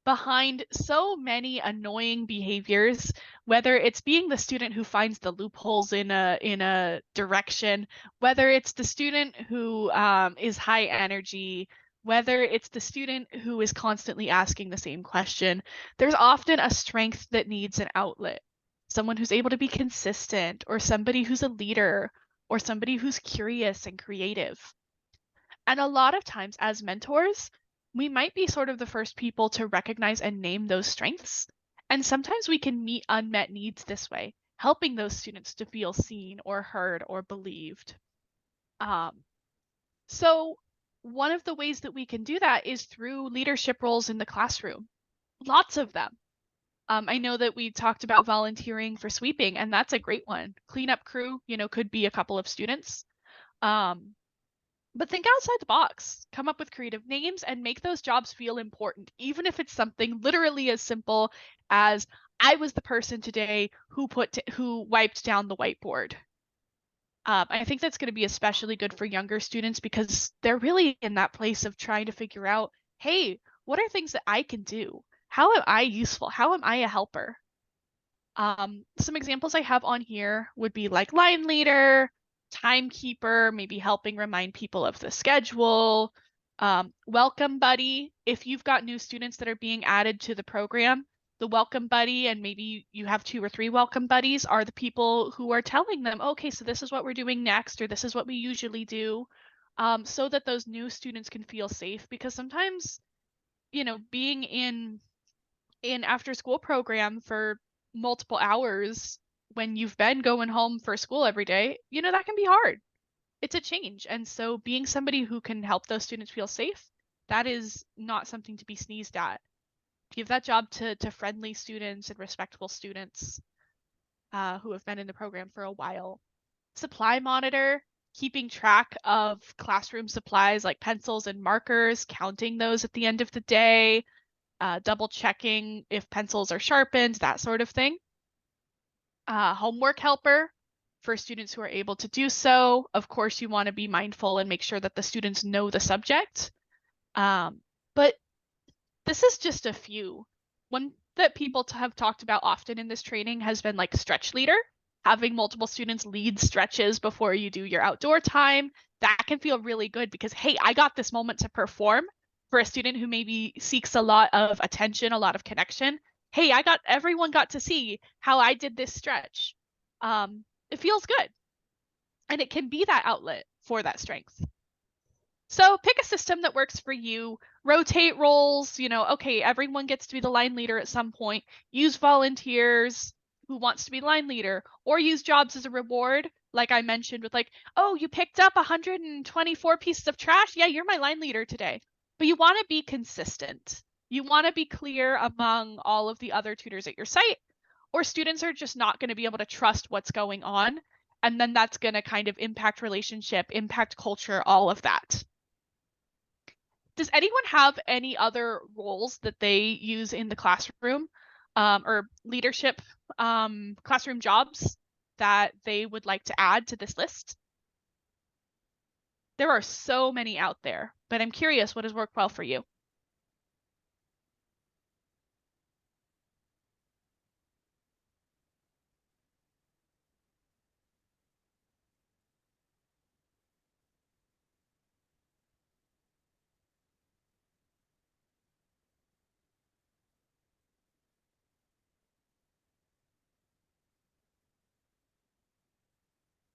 Behind so many annoying behaviors, whether it's being the student who finds the loopholes in a direction, whether it's the student who is high energy, whether it's the student who is constantly asking the same question, there's often a strength that needs an outlet. Someone who's able to be consistent, or somebody who's a leader, or somebody who's curious and creative. And a lot of times as mentors, we might be sort of the first people to recognize and name those strengths. And sometimes we can meet unmet needs this way, helping those students to feel seen or heard or believed. So one of the ways that we can do that is through leadership roles in the classroom. Lots of them. I know that we talked about volunteering for sweeping, and that's a great one. Cleanup crew, you know, could be a couple of students. But think outside the box. Come up with creative names and make those jobs feel important, even if it's something literally as simple as I was the person today who wiped down the whiteboard. I think that's going to be especially good for younger students because they're really in that place of trying to figure out, hey, what are things that I can do? How am I useful? How am I a helper? Some examples I have on here would be like line leader, timekeeper, maybe helping remind people of the schedule, welcome buddy. If you've got new students that are being added to the program, the welcome buddy, and maybe you have 2 or 3 welcome buddies, are the people who are telling them, okay, so this is what we're doing next, or this is what we usually do, so that those new students can feel safe. Because sometimes, you know, being in after school program for multiple hours when you've been going home for school every day, you know, that can be hard. It's a change. And so being somebody who can help those students feel safe, that is not something to be sneezed at. Give that job to friendly students and respectful students who have been in the program for a while. Supply monitor, keeping track of classroom supplies like pencils and markers, counting those at the end of the day, double checking if pencils are sharpened, that sort of thing. Homework helper for students who are able to do so. Of course, you want to be mindful and make sure that the students know the subject. But this is just a few. One that people have talked about often in this training has been like stretch leader, having multiple students lead stretches before you do your outdoor time. That can feel really good because, hey, I got this moment to perform. For a student who maybe seeks a lot of attention, a lot of connection, hey, everyone got to see how I did this stretch. It feels good. And it can be that outlet for that strength. So pick a system that works for you. Rotate roles, you know, okay, everyone gets to be the line leader at some point. Use volunteers who wants to be line leader, or use jobs as a reward. Like I mentioned with like, oh, you picked up 124 pieces of trash. Yeah, you're my line leader today. But you want to be consistent. You want to be clear among all of the other tutors at your site, or students are just not going to be able to trust what's going on. And then that's going to kind of impact relationship, impact culture, all of that. Does anyone have any other roles that they use in the classroom? or leadership classroom jobs that they would like to add to this list? There are so many out there, but I'm curious, what has worked well for you?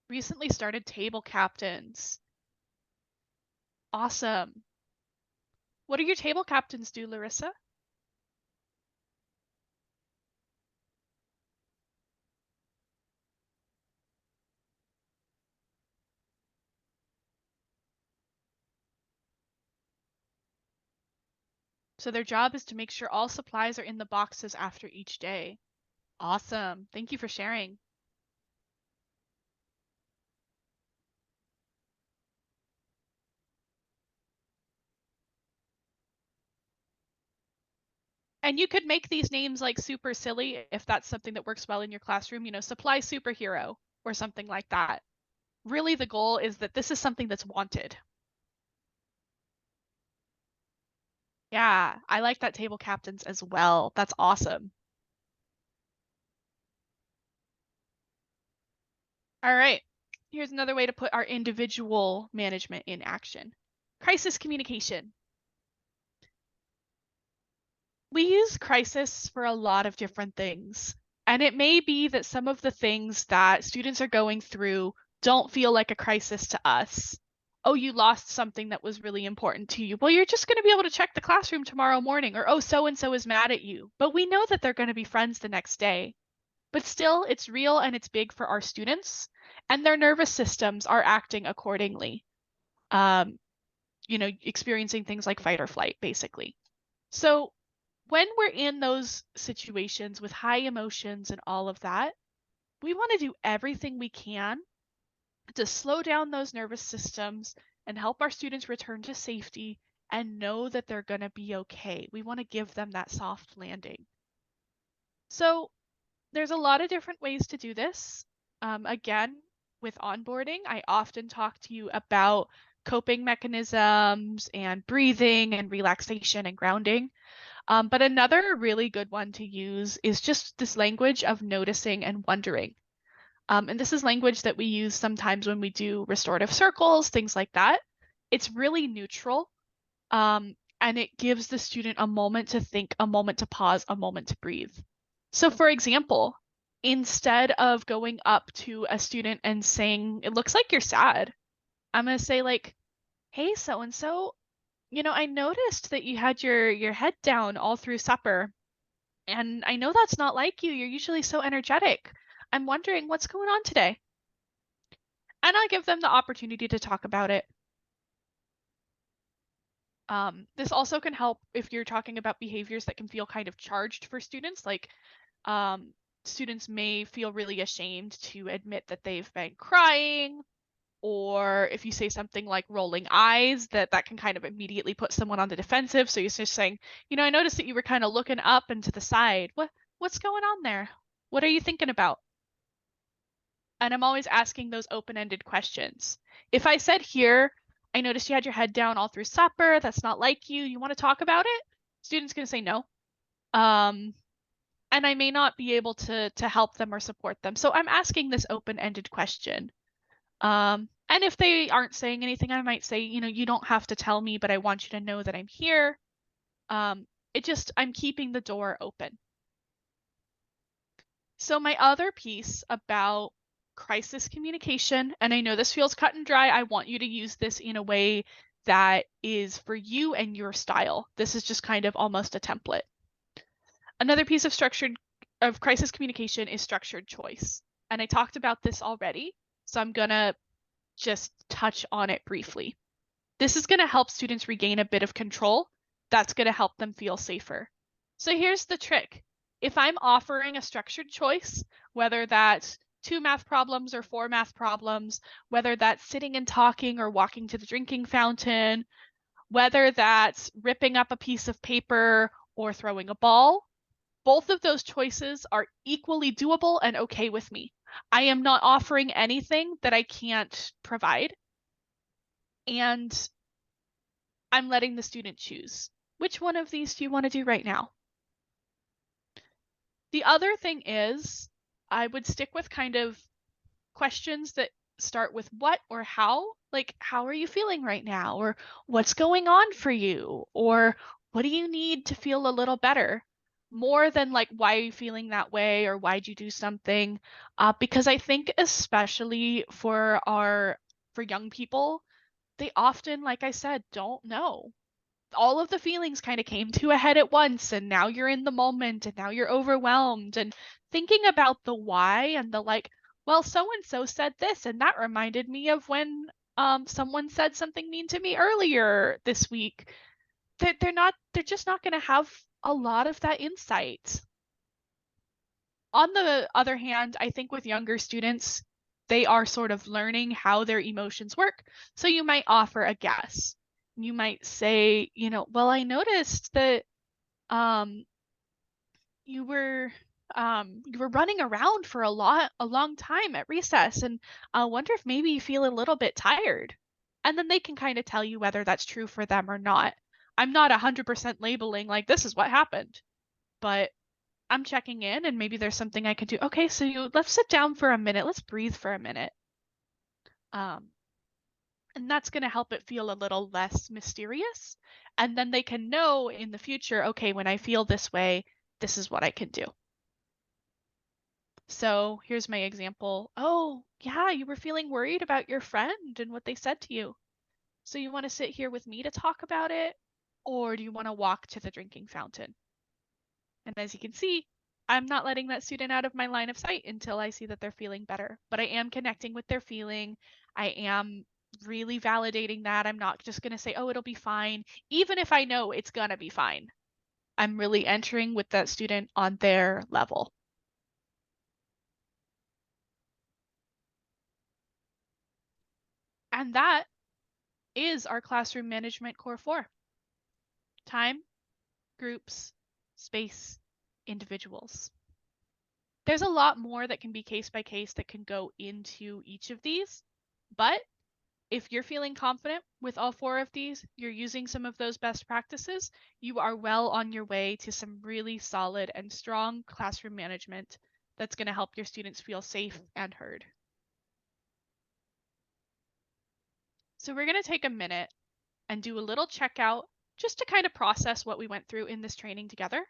Recently started table captains. Awesome. What do your table captains do, Larissa? So their job is to make sure all supplies are in the boxes after each day. Awesome. Thank you for sharing. And you could make these names like super silly if that's something that works well in your classroom, you know, supply superhero or something like that. Really, the goal is that this is something that's wanted. Yeah, I like that table captains as well. That's awesome. All right, here's another way to put our individual management in action. Crisis communication. We use crisis for a lot of different things. And it may be that some of the things that students are going through don't feel like a crisis to us. Oh, you lost something that was really important to you. Well, you're just going to be able to check the classroom tomorrow morning. Or, oh, so-and-so is mad at you. But we know that they're going to be friends the next day. But still, it's real and it's big for our students. And their nervous systems are acting accordingly. You know, experiencing things like fight or flight, basically. So when we're in those situations with high emotions and all of that, we want to do everything we can to slow down those nervous systems and help our students return to safety and know that they're going to be okay. We want to give them that soft landing. So there's a lot of different ways to do this. Again, with onboarding, I often talk to you about coping mechanisms and breathing and relaxation and grounding. But another really good one to use is just this language of noticing and wondering. And this is language that we use sometimes when we do restorative circles, things like that. It's really neutral, and it gives the student a moment to think, a moment to pause, a moment to breathe. So for example, instead of going up to a student and saying, "It looks like you're sad," I'm going to say like, "Hey, so-and-so, you know, I noticed that you had your head down all through supper, and I know that's not like you. You're usually so energetic. I'm wondering what's going on today." And I give them the opportunity to talk about it. This also can help if you're talking about behaviors that can feel kind of charged for students, like students may feel really ashamed to admit that they've been crying, or if you say something like rolling eyes, that can kind of immediately put someone on the defensive. So you're just saying, you know, I noticed that you were kind of looking up and to the side. What's going on there? What are you thinking about? And I'm always asking those open-ended questions. If I said here, I noticed you had your head down all through supper, that's not like you, you want to talk about it? Student's going to say no. And I may not be able to help them or support them. So I'm asking this open-ended question. And if they aren't saying anything, I might say, you know, you don't have to tell me, but I want you to know that I'm here. I'm keeping the door open. So my other piece about crisis communication, and I know this feels cut and dry, I want you to use this in a way that is for you and your style. This is just kind of almost a template. Another piece of crisis communication is structured choice. And I talked about this already, so I'm gonna just touch on it briefly. This is gonna help students regain a bit of control. That's gonna help them feel safer. So here's the trick. If I'm offering a structured choice, whether that's 2 math problems or 4 math problems, whether that's sitting and talking or walking to the drinking fountain, whether that's ripping up a piece of paper or throwing a ball, Both of those choices are equally doable and okay with me. I am not offering anything that I can't provide. And I'm letting the student choose. Which one of these do you want to do right now? The other thing is, I would stick with kind of questions that start with what or how. Like, how are you feeling right now? Or what's going on for you? Or what do you need to feel a little better? More than like, why are you feeling that way? Or why'd you do something? Because I think especially for young people, they often, like I said, don't know. All of the feelings kind of came to a head at once, and now you're in the moment, and now you're overwhelmed. And thinking about the why and the like, well, so and so said this, and that reminded me of when someone said something mean to me earlier this week. They're just not going to have a lot of that insight. On the other hand, I think with younger students, they are sort of learning how their emotions work. So you might offer a guess. You might say, well, I noticed that um, you were running around for a long time at recess, and I wonder if maybe you feel a little bit tired. And then they can kind of tell you whether that's true for them or not. I'm not 100% labeling like this is what happened, but I'm checking in and maybe there's something I could do. Okay, so let's sit down for a minute. Let's breathe for a minute. And that's going to help it feel a little less mysterious. And then they can know in the future, okay, when I feel this way, this is what I can do. So here's my example. Oh, yeah, you were feeling worried about your friend and what they said to you. So you want to sit here with me to talk about it? Or do you want to walk to the drinking fountain? And as you can see, I'm not letting that student out of my line of sight until I see that they're feeling better. But I am connecting with their feeling. I am really validating that. I'm not just going to say, oh, it'll be fine, even if I know it's going to be fine. I'm really entering with that student on their level. And that is our classroom management core 4. Time, groups, space, individuals. There's a lot more that can be case by case that can go into each of these, but if you're feeling confident with all 4 of these, you're using some of those best practices, you are well on your way to some really solid and strong classroom management that's going to help your students feel safe and heard. So we're going to take a minute and do a little checkout just to kind of process what we went through in this training together.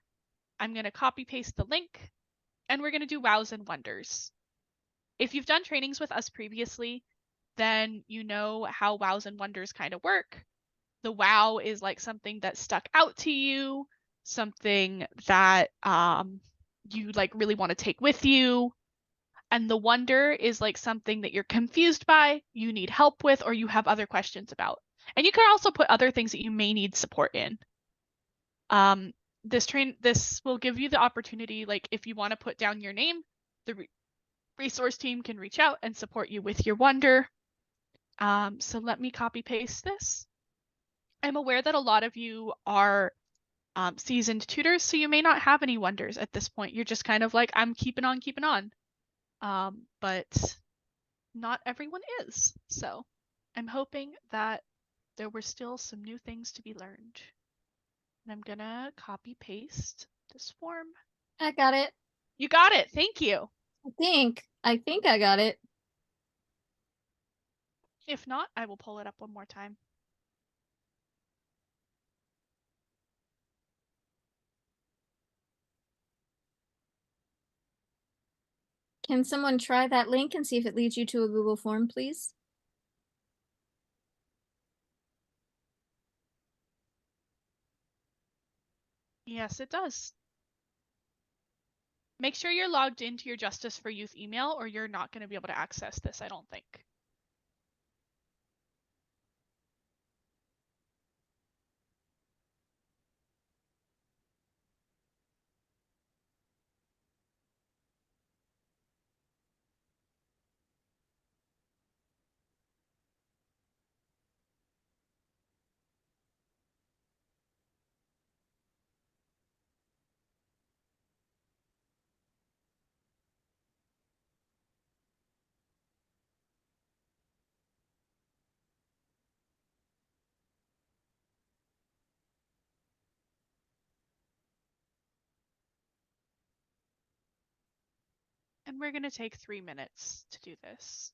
I'm going to copy paste the link and we're going to do wows and wonders. If you've done trainings with us previously, then you know how wows and wonders kind of work. The wow is like something that stuck out to you, something that you like really want to take with you. And the wonder is like something that you're confused by, you need help with, or you have other questions about. And you can also put other things that you may need support in. This will give you the opportunity, like if you want to put down your name, the resource team can reach out and support you with your wonder. So let me copy paste this. I'm aware that a lot of you are seasoned tutors, so you may not have any wonders at this point. You're just kind of like, I'm keeping on. But not everyone is. So I'm hoping that there were still some new things to be learned. And I'm gonna copy paste this form. I got it. You got it. Thank you. I think I got it. If not, I will pull it up one more time. Can someone try that link and see if it leads you to a Google form, please? Yes, it does. Make sure you're logged into your Justice for Youth email or you're not going to be able to access this, I don't think. And we're going to take 3 minutes to do this.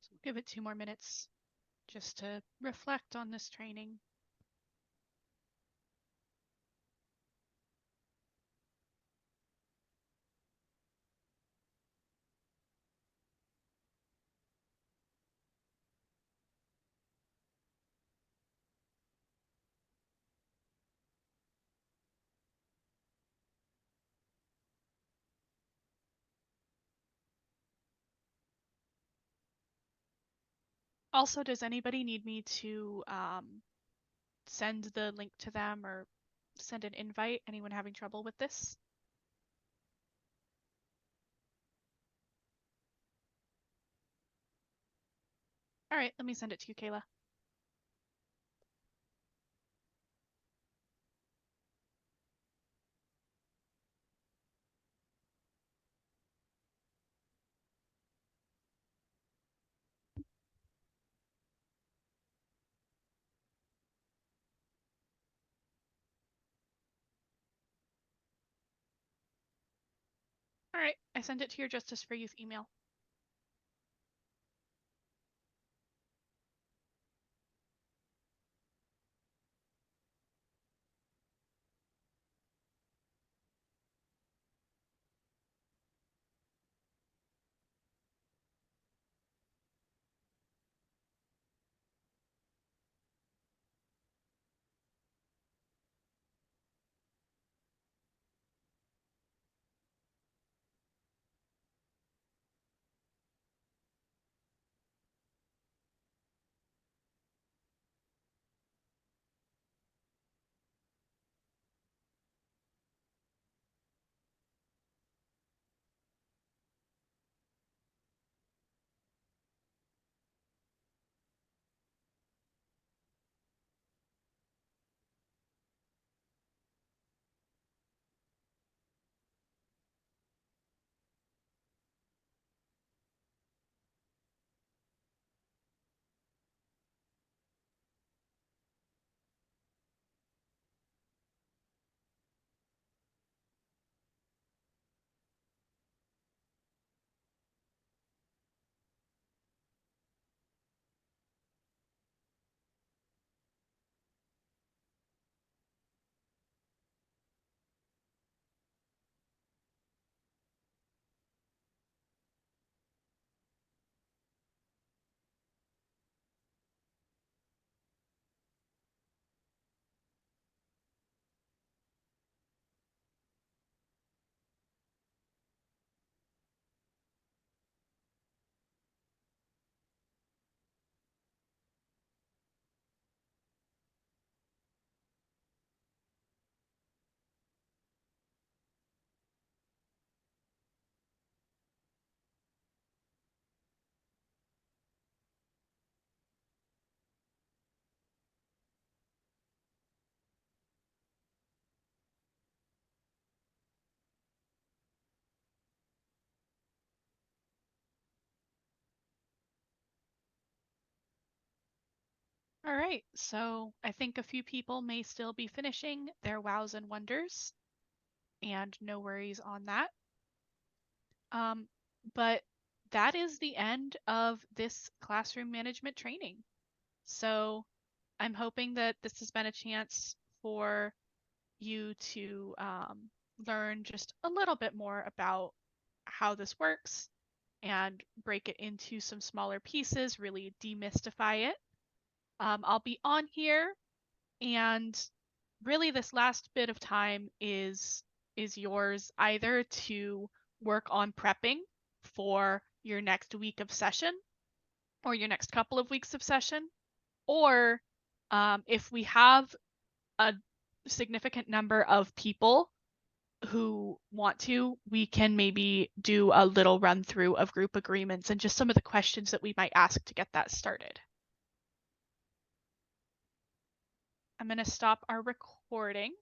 So we'll give it 2 more minutes just to reflect on this training. Also, does anybody need me to send the link to them or send an invite. Anyone having trouble with this? All right, let me send it to you, Kayla. All right, I sent it to your Justice for Youth email. All right, so I think a few people may still be finishing their wows and wonders, and no worries on that. But that is the end of this classroom management training. So I'm hoping that this has been a chance for you to learn just a little bit more about how this works and break it into some smaller pieces, really demystify it. I'll be on here, and really this last bit of time is yours, either to work on prepping for your next week of session or your next couple of weeks of session, or if we have a significant number of people who want to, we can maybe do a little run through of group agreements and just some of the questions that we might ask to get that started. I'm going to stop our recording.